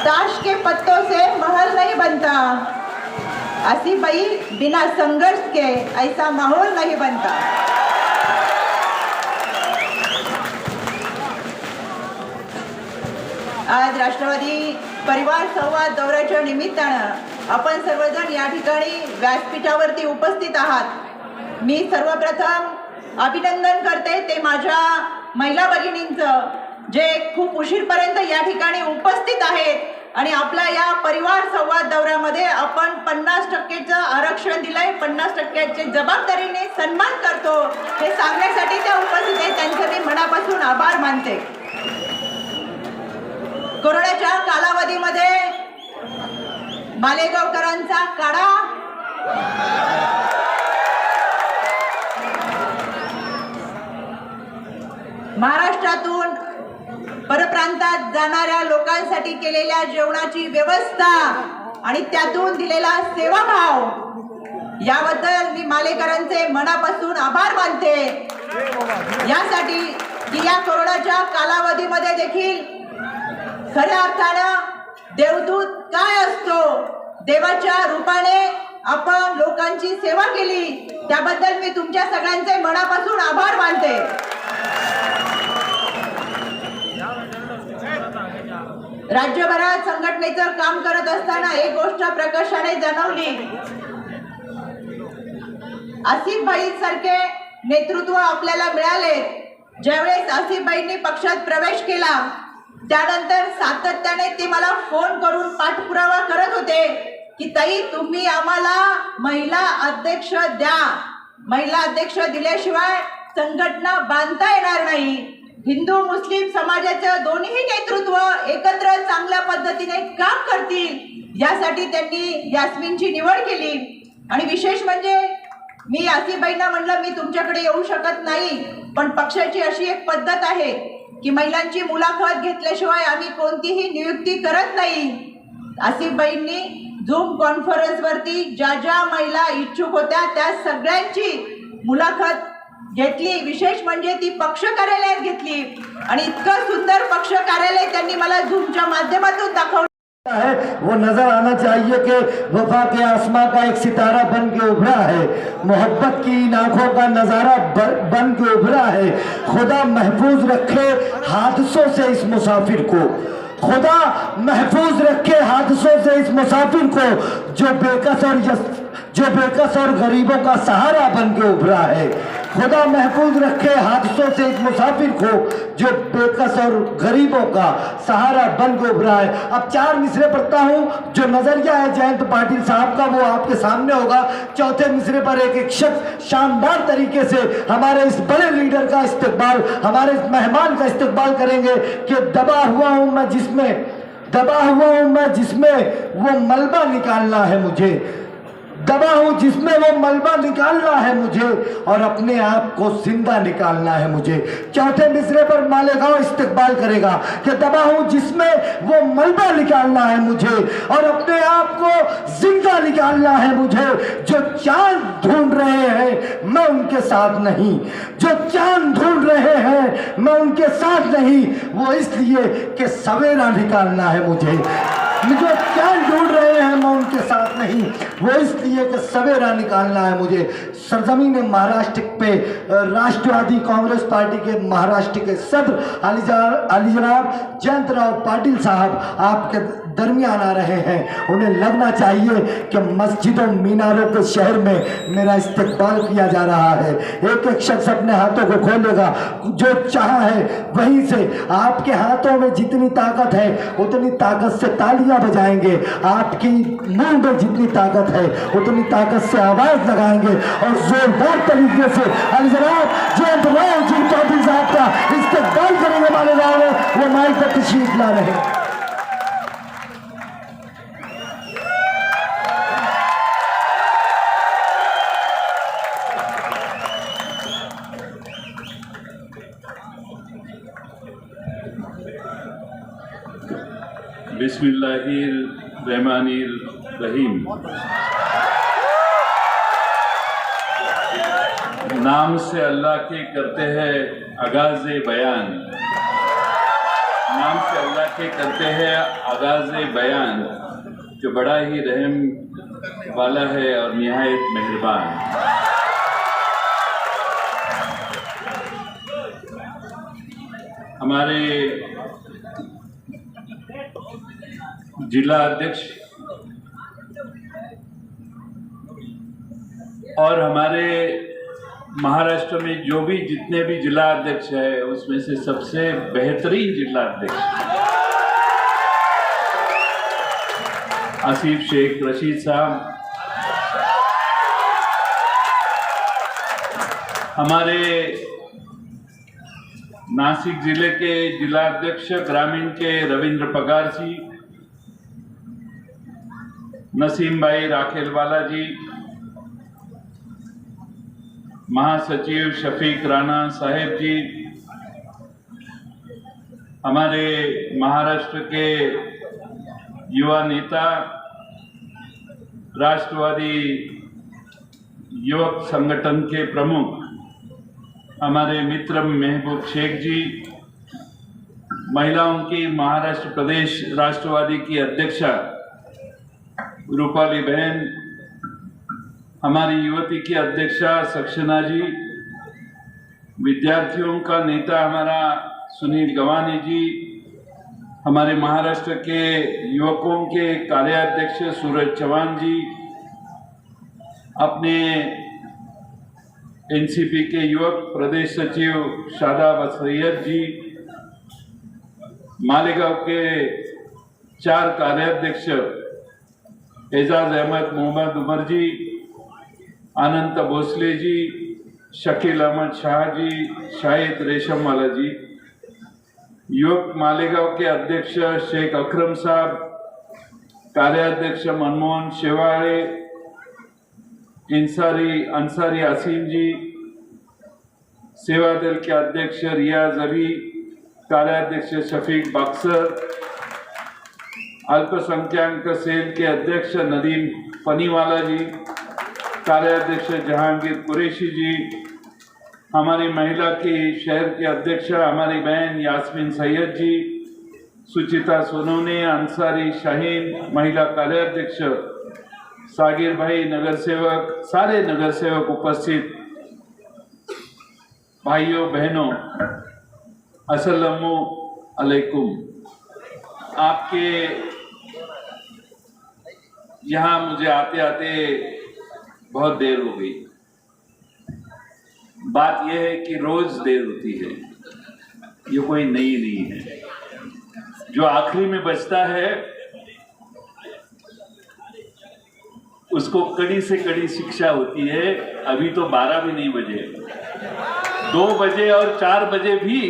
S12: ताश के पत्तों से महल नहीं बनता। आसिफ भाई, बिना संघर्ष के ऐसा माहौल नहीं बनता। आज राष्ट्रवादी परिवार संवाद दौऱ्याच्या निमित्तानं आपण सर्वजण या ठिकाणी व्यासपीठावरती उपस्थित आहात। मी सर्वप्रथम अभिनंदन करते ते माझ्या महिला भगिनींचं, जे खूप उशीरपर्यंत या ठिकाणी उपस्थित आहेत आणि आपल्या या परिवार संवाद दौऱ्यामध्ये आपण 50% आरक्षण दिलंय, 50%ची जबाबदारीने सन्मान करतो, हे सांगण्यासाठी त्या उपस्थित आहेत। त्यांचे मी मनापासून आभार मानते। कोरोनाच्या कालावधीमध्ये मालेगावकरांचा काढा महाराष्ट्रातून परप्रांतात जाणाऱ्या लोकांसाठी केलेल्या जेवणाची व्यवस्था आणि त्यातून दिलेला सेवाभाव, याबद्दल मी मालेकरांचे मनापासून आभार मानते। यासाठी की या कोरोनाच्या कालावधीमध्ये देखील खऱ्या अर्थानं देवदूत काय असतो, देवाच्या रूपाने आपण लोकांची सेवा केली, त्याबद्दल मी तुमच्या सगळ्यांचे मनापासून आभार मानते। राज्यभरात संघटनेचं काम करत असताना एक गोष्ट प्रकर्षाने जाणवली, आसिफ भाई सारखे नेतृत्व आपल्याला मिळाले। ज्यावेळेस आसिफ भाईंनी पक्षात प्रवेश केला, त्यानंतर सातत्याने ते मला फोन करून पाठपुरावा करत होते की ताई, तुम्ही आम्हाला महिला अध्यक्ष द्या, महिला अध्यक्ष दिल्याशिवाय संघटना बांधता येणार नाही। हिंदू मुस्लिम समाजाचं दोन्ही नेतृत्व एकत्र चांगल्या पद्धतीने काम करतील, यासाठी त्यांनी यास्मीनची निवड केली। आणि विशेष म्हणजे मी आसिफबाईंना म्हणलं, मी तुमच्याकडे येऊ शकत नाही, पण पक्षाची अशी एक पद्धत आहे की महिलांची मुलाखत घेतल्याशिवाय आम्ही कोणतीही नियुक्ती करत नाही। आसिफबाईंनी झूम कॉन्फरन्सवरती ज्या ज्या महिला इच्छुक होत्या त्या सगळ्यांची मुलाखत घेतली। विशेष म्हणजे ती पक्ष कार्यालयात घेतली आणि इतकं सुंदर पक्ष कार्यालय त्यांनी मला झूमच्या माध्यमातून दाखवलं।
S4: है वो नजर आना चाहिए कि वफा के आसमां का एक सितारा बन के उभरा है, मोहब्बत की इन आंखों का नजारा बन के उभरा है। खुदा महफूज रखे हादसों से इस मुसाफिर को, खुदा महफूज रखे हादसों से इस मुसाफिर को जो बेकस और गरीबों का सहारा बन के उभरा है। खुदा महफूज रखे हादसों से इस मुसाफिर को जो बेकस और गरीबों का सहारा बन के उभरा है। अब 4 मिसरे पढ़ता हूं, जो नजरिया है जयंत पाटिल साहब का वो आपके सामने होगा। चौथे मिसरे पर एक शख्स शानदार तरीके से हमारे इस बड़े लीडर का इस्तकबाल, हमारे इस मेहमान का इस्तकबाल करेंगे कि दबा हुआ हूं मैं जिसमें वो मलबा निकालना है मुझे, दबा हूं जिसमें वो मलबा निकालना है मुझे और अपने आप को जिंदा निकालना है मुझे। चौथे मिसरे पर मालेगांव इस्तकबाल करेगा कि दबा हूं जिसमें वो मलबा निकालना है मुझे और अपने आप को जिंदा निकालना है मुझे। जो चांद ढूंढ रहे हैं मैं उनके साथ नहीं, जो चांद ढूंढ रहे हैं मैं उनके साथ नहीं, वो इसलिए कि सवेरा निकालना है मुझे। जो चांद ढूंढ रहे हैं मैं उनके साथ नहीं, वो इसलिए कि सवेरा निकालना है मुझे। सरजमीन महाराष्ट्र पे राष्ट्रवादी कांग्रेस पार्टी के महाराष्ट्र के सदर अली जनाब जयंतराव पाटिल साहब आपके दरमियान आ रहे हैं। उन्हें लगना चाहिए कि मस्जिदों मीनारों के शहर में मेरा इस्तकबाल किया जा रहा है। एक एक शख्स अपने हाथों को खोलेगा, जो चाहा है वहीं से आपके हाथों में जितनी ताकत है उतनी ताकत से तालियां बजाएंगे, आपकी मुंह में जितनी ताकत है उतनी ताकत से आवाज लगाएंगे और जोरदार तरीके से अली जनाब जयंतराव जी पाटिल साहब का इस्तकबाल करेंगे। हमारे गाँव में वो माइक पर तशरीफ ला रहे हैं।
S13: बिस्मिल्लाहिर रहमानिर रहीम। नाम से अल्लाह के करते हैं आगाज़ बयान, नाम से अल्लाह के करते हैं आगाज़ बयान, जो बड़ा ही रहम वाला है और निहायत मेहरबान। हमारे जिला अध्यक्ष और हमारे महाराष्ट्र में जो भी जितने भी जिला अध्यक्ष है उसमें से सबसे बेहतरीन जिला अध्यक्ष आसिफ शेख रशीद साहब, हमारे नासिक जिले के जिला अध्यक्ष ग्रामीण के रविंद्र पगार जी, नसीम भाई राखेलवाला जी, महासचिव शफीक राणा साहेब जी, हमारे महाराष्ट्र के युवा नेता राष्ट्रवादी युवक संगठन के प्रमुख हमारे मित्र महबूब शेख जी, महिलाओं की महाराष्ट्र प्रदेश राष्ट्रवादी की अध्यक्षा रूपाली बहन, हमारी युवती की अध्यक्षा सक्सेना जी, विद्यार्थियों का नेता हमारा सुनील गवानी जी, हमारे महाराष्ट्र के युवकों के कार्याध्यक्ष सूरज चौहान जी, अपने एनसीपी के युवक प्रदेश सचिव शादाब सैयद जी, मालेगांव के 4 कार्याध्यक्ष एजाज अहमद मोहम्मद उमर जी, अनंत भोसले जी, शकील अहमद शाह जी, शाहिद रेशमवाला जी, युवक मालेगांव के अध्यक्ष शेख अकरम साहब, कार्याध्यक्ष मनमोहन शेवाड़े, अंसारी आसिम जी, सेवा दल के अध्यक्ष रियाज अली, कार्याध्यक्ष शफीक बक्सर, अल्पसंख्यक सेल के अध्यक्ष नदीम पनीवाला जी, कार्याध्यक्ष जहांगीर कुरैशी जी, हमारी महिला की शहर के अध्यक्ष हमारी बहन यास्मीन सैयद जी, सुचिता सोनोने, अंसारी शाहीन, महिला कार्याध्यक्ष सागिर भाई, नगर सेवक, सारे नगर सेवक उपस्थित, भाइयों बहनों, अस्सलामु अलैकुम। आपके यहाँ मुझे आते आते बहुत देर हो गई। बात यह है कि रोज देर होती है, ये कोई नई नहीं है। जो आखिरी में बचता है उसको कड़ी से कड़ी शिक्षा होती है। अभी तो 12 भी नहीं बजे, 2 बजे और 4 बजे भी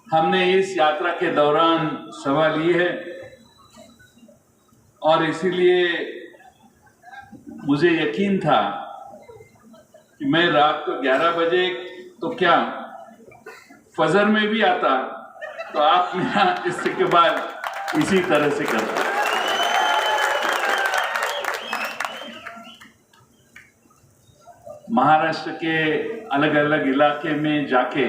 S13: हमने इस यात्रा के दौरान सभा ली है और इसीलिए मुझे यकीन था कि मैं रात को 11 बजे तो क्या फजर में भी आता तो आप मेरा इस्तेकबाल इसी तरह से करते। महाराष्ट्र के अलग अलग इलाके में जाके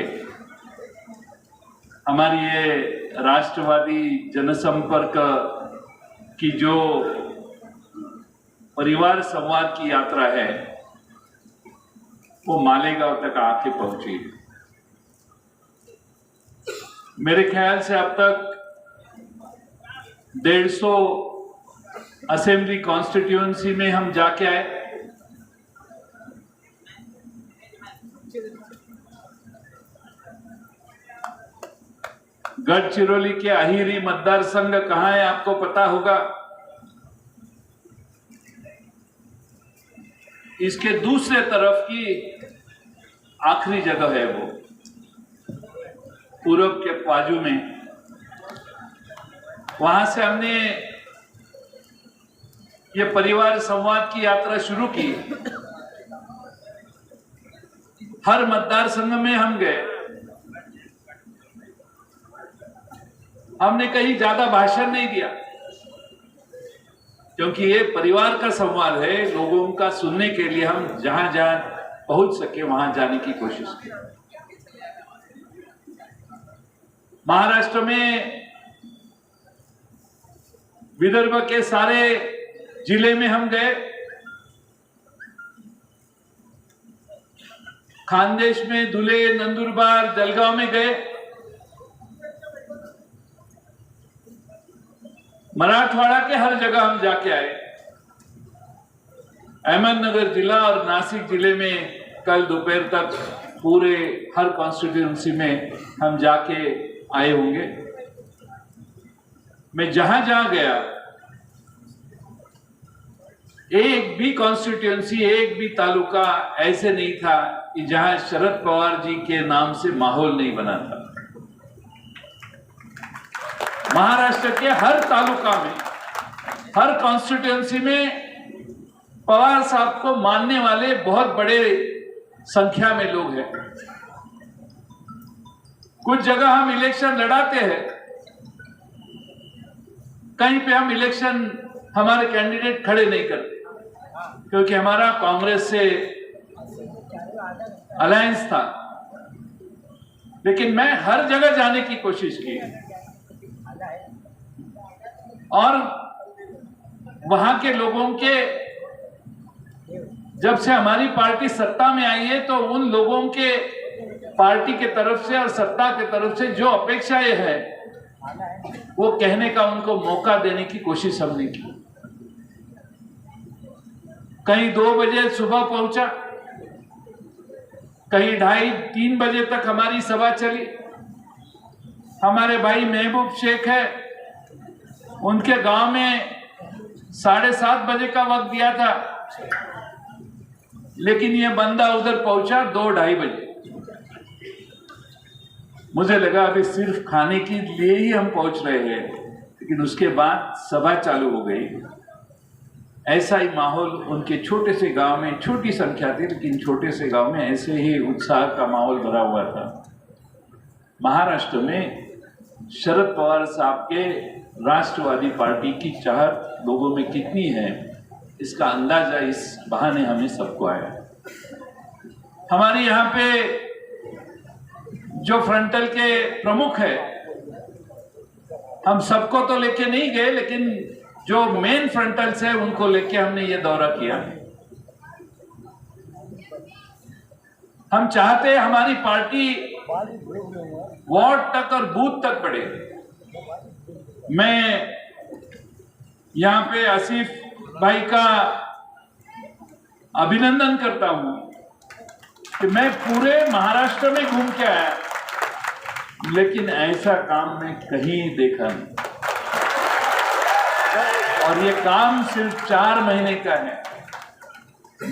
S13: हमारी ये राष्ट्रवादी जनसंपर्क की जो परिवार संवाद की यात्रा है वो मालेगांव तक आके पहुंची। मेरे ख्याल से अब तक 150 असेंबली कॉन्स्टिट्यूएंसी में हम जाके आए। गढ़चिरौली के अहिरी मतदार संघ कहां है आपको पता होगा। इसके दूसरे तरफ की आखिरी जगह है वो पूरब के बाजू में। वहां से हमने ये परिवार संवाद की यात्रा शुरू की। हर मतदार संघ में हम गए। हमने कहीं ज्यादा भाषण नहीं दिया क्योंकि ये परिवार का संवाद है। लोगों का सुनने के लिए हम जहां जहां पहुंच सके वहां जाने की कोशिश की। महाराष्ट्र में विदर्भ के सारे जिले में हम गए। खानदेश में धुले, नंदुरबार, जलगांव में गए। मराठवाड़ा के हर जगह हम जाके आए। अहमदनगर जिला और नासिक जिले में कल दोपहर तक पूरे हर कॉन्स्टिट्यूएंसी में हम जाके आए होंगे। मैं जहां जहां गया एक भी कॉन्स्टिट्यूएंसी, एक भी तालुका ऐसे नहीं था कि जहां शरद पवार जी के नाम से माहौल नहीं बना था। महाराष्ट्र के हर तालुका में, हर कॉन्स्टिट्यूएंसी में पवार साहब को मानने वाले बहुत बड़े संख्या में लोग हैं। कुछ जगह हम इलेक्शन लड़ाते हैं, कहीं पे हम इलेक्शन हमारे कैंडिडेट खड़े नहीं करते क्योंकि हमारा कांग्रेस से अलायंस था। लेकिन मैं हर जगह जाने की कोशिश की और वहां के लोगों के, जब से हमारी पार्टी सत्ता में आई है तो उन लोगों के पार्टी के तरफ से और सत्ता के तरफ से जो अपेक्षाएं है वो कहने का उनको मौका देने की कोशिश हमने की। कहीं 2 बजे सुबह पहुंचा, कहीं 2:30-3 बजे तक हमारी सभा चली। हमारे भाई महबूब शेख है, उनके गांव में 7:30 बजे का वक्त दिया था, लेकिन ये बंदा उधर पहुंचा 2-2:30 बजे। मुझे लगा अभी सिर्फ खाने के लिए ही हम पहुंच रहे हैं, लेकिन उसके बाद सभा चालू हो गई। ऐसा ही माहौल उनके छोटे से गांव में, छोटी संख्या थी लेकिन छोटे से गांव में ऐसे ही उत्साह का माहौल भरा हुआ था। महाराष्ट्र में शरद पवार साहब के राष्ट्रवादी पार्टी की चाहत लोगों में कितनी है इसका अंदाजा इस बहाने हमें सबको आया। हमारे यहाँ पे जो फ्रंटल के प्रमुख है हम सबको तो लेके नहीं गए, लेकिन जो मेन फ्रंटल्स है उनको लेके हमने ये दौरा किया। हम चाहते हैं हमारी पार्टी वार्ड तक और बूथ तक बढ़े। मैं यहां पे आसिफ भाई का अभिनंदन करता हूं कि मैं पूरे महाराष्ट्र में घूम के आया, लेकिन ऐसा काम मैं कहीं देखा नहीं। और ये काम सिर्फ 4 महीने का है।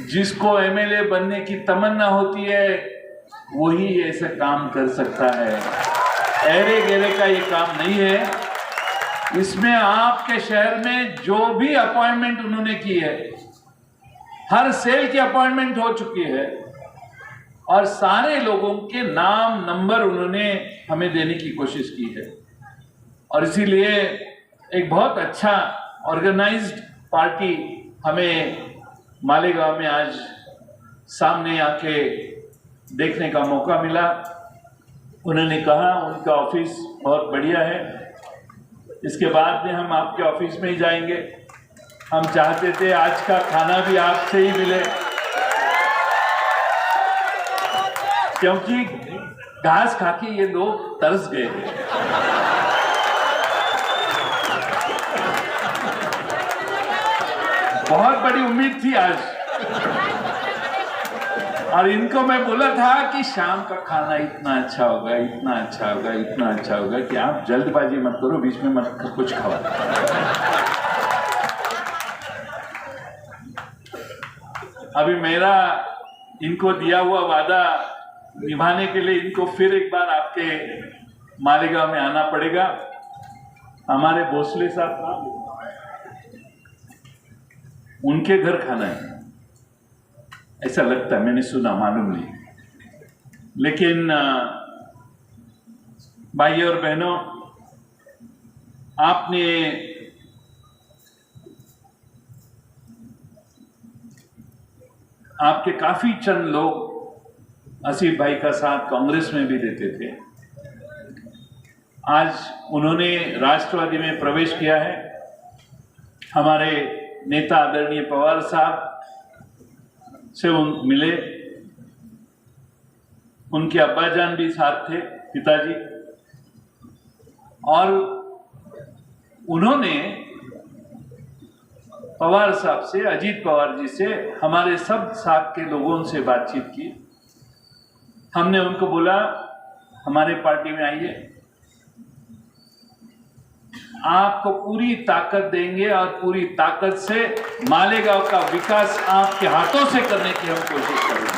S13: जिसको एमएलए बनने की तमन्ना होती है वही ऐसे काम कर सकता है। ऐरे गहरे का ये काम नहीं है। इसमें आपके शहर में जो भी अपॉइंटमेंट उन्होंने की है, हर सेल की अपॉइंटमेंट हो चुकी है और सारे लोगों के नाम नंबर उन्होंने हमें देने की कोशिश की है। और इसीलिए एक बहुत अच्छा ऑर्गेनाइज्ड पार्टी हमें मालेगांव में आज सामने आके देखने का मौका मिला। उन्होंने कहा उनका ऑफिस बहुत बढ़िया है, इसके बाद में हम आपके ऑफिस में ही जाएंगे। हम चाहते थे आज का खाना भी आपसे ही मिले, क्योंकि घास खा के ये लोग तरस गए हैं। बहुत बड़ी उम्मीद थी आज, और इनको मैं बोला था कि शाम का खाना इतना अच्छा होगा, इतना अच्छा होगा, इतना अच्छा होगा कि आप जल्दबाजी मत करो, बीच में मत कुछ खाओ। अभी मेरा इनको दिया हुआ वादा निभाने के लिए इनको फिर एक बार आपके मालेगांव में आना पड़ेगा। हमारे भोसले साहब उनके घर खाना है, ऐसा लगता है, मैंने सुना, मालूम नहीं। लेकिन भाई और बहनों, आपने आपके काफी चंद लोग आसिफ भाई का साथ कांग्रेस में भी देते थे। आज उन्होंने राष्ट्रवादी में प्रवेश किया है। हमारे नेता आदरणीय पवार साहब से मिले, उनके अब्बाजान भी साथ थे, पिताजी, और उन्होंने पवार साहब से, अजीत पवार जी से, हमारे सब साथ के लोगों से बातचीत की। हमने उनको बोला हमारे पार्टी में आइए, आपको पूरी ताकत देंगे और पूरी ताकत से मालेगांव का विकास आपके हाथों से करने की हम कोशिश करेंगे।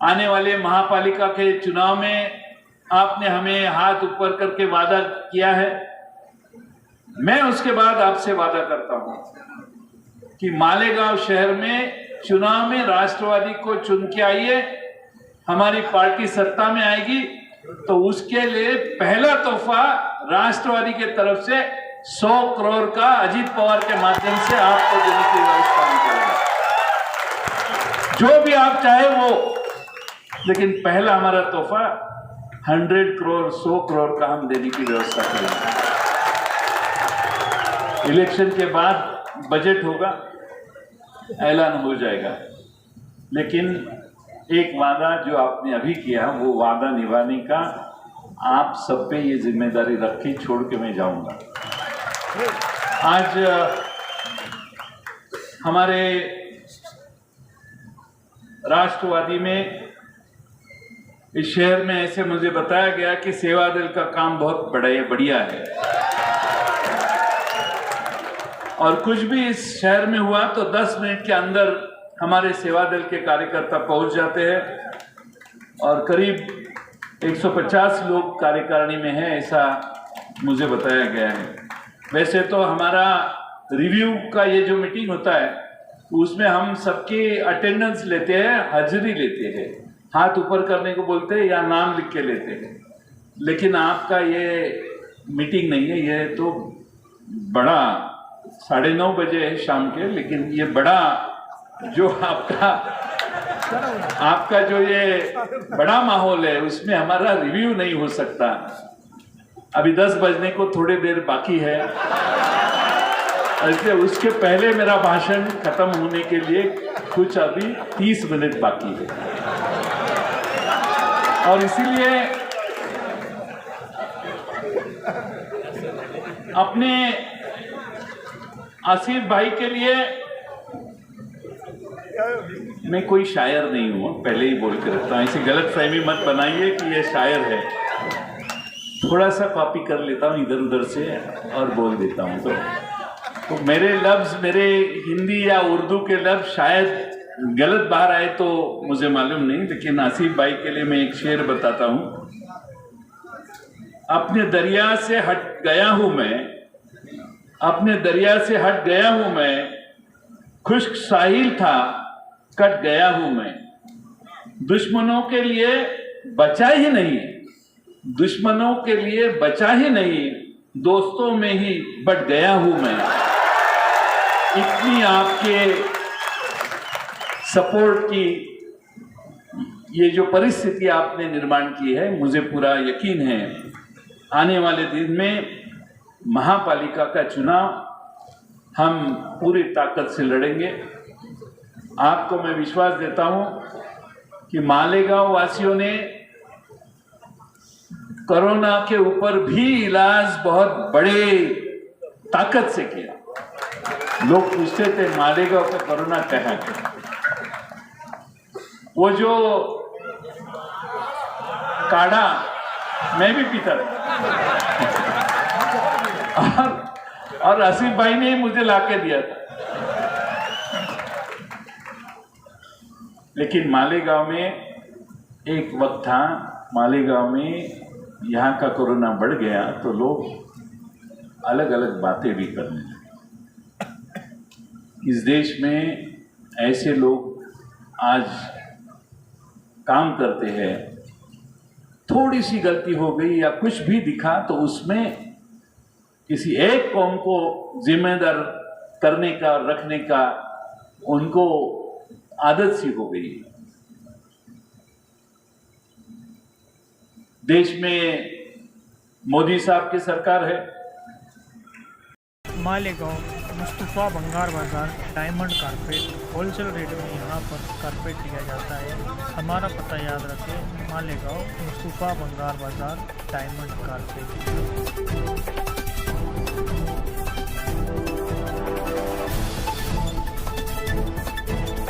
S13: आने वाले महापालिका के चुनाव में आपने हमें हाथ ऊपर करके वादा किया है। मैं उसके बाद आपसे वादा करता हूं कि मालेगांव शहर में चुनाव में राष्ट्रवादी को चुन के आइए, हमारी पार्टी सत्ता में आएगी तो उसके लिए पहला तोहफा राष्ट्रवादी के तरफ से 100 करोड़ का अजीत पवार के माध्यम से आपको देने की व्यवस्था हम करेंगे। जो भी आप चाहे वो, लेकिन पहला हमारा तोहफा 100 करोड़ 100 करोड़ का हम देने की व्यवस्था करेंगे। इलेक्शन के बाद बजट होगा, ऐलान हो जाएगा, लेकिन एक वादा जो आपने अभी किया वो वादा निभाने का आप सब पे ये जिम्मेदारी रख के छोड़ के मैं जाऊंगा। आज हमारे राष्ट्रवादी में इस शहर में ऐसे मुझे बताया गया कि सेवा दल का काम बहुत बढ़िया है, और कुछ भी इस शहर में हुआ तो 10 मिनट के अंदर हमारे सेवा दल के कार्यकर्ता पहुंच जाते हैं, और करीब 150 लोग कार्यकारिणी में हैं, ऐसा मुझे बताया गया है। वैसे तो हमारा रिव्यू का ये जो मीटिंग होता है उसमें हम सबकी अटेंडेंस लेते हैं, हाजिरी लेते हैं, हाथ ऊपर करने को बोलते हैं या नाम लिख के लेते हैं। लेकिन आपका ये मीटिंग नहीं है, ये तो बड़ा 9:30 बजे है शाम के, लेकिन ये बड़ा जो आपका आपका जो ये बड़ा माहौल है उसमें हमारा रिव्यू नहीं हो सकता। अभी 10 बजने को थोड़ी देर बाकी है, इसलिए उसके पहले मेरा भाषण खत्म होने के लिए कुछ अभी 30 मिनट बाकी है। और इसीलिए अपने आसिफ भाई के लिए मैं कोई शायर नहीं हूं, पहले ही बोल के रखता हूं, ऐसी गलत फहमी मत बनाइए कि ये शायर है। थोड़ा सा कॉपी कर लेता हूं इधर उधर से और बोल देता हूं, तो मेरे लफ्ज, मेरे हिंदी या उर्दू के लफ्ज शायद गलत बाहर आए तो मुझे मालूम नहीं, लेकिन आसिफ भाई के लिए मैं एक शेर बताता हूं। अपने दरिया से हट गया हूं मैं, अपने दरिया से हट गया हूं मैं, खुश्क साहिल था कट गया हूं मैं। दुश्मनों के लिए बचा ही नहीं, दुश्मनों के लिए बचा ही नहीं, दोस्तों में ही बट गया हूं मैं। इतनी आपके सपोर्ट की ये जो परिस्थिति आपने निर्माण की है, मुझे पूरा यकीन है आने वाले दिन में महापालिका का चुनाव हम पूरी ताकत से लड़ेंगे। आपको मैं विश्वास देता हूं कि मालेगांव वासियों ने कोरोना के ऊपर भी इलाज बहुत बड़े ताकत से किया। लोग पूछते थे मालेगांव का कोरोना कहाँ है, वो जो काढ़ा मैं भी पीता था और आसिफ भाई ने मुझे लाके दिया था। लेकिन मालेगांव में एक वक्त था, मालेगांव में यहाँ का कोरोना बढ़ गया तो लोग अलग अलग बातें भी करने लगे। इस देश में ऐसे लोग आज काम करते हैं, थोड़ी सी गलती हो गई या कुछ भी दिखा तो उसमें किसी एक कौम को जिम्मेदार करने का, रखने का उनको आदत सी हो गई। देश में मोदी साहब की सरकार है।
S14: मालेगांव मुस्तफ़ा बंगार बाज़ार डायमंड कारपेट होलसेल रेट में यहाँ पर कारपेट दिया जाता है। हमारा पता याद रखें, मालेगांव मुस्तफ़ा बंगार बाज़ार डायमंड कारपेट।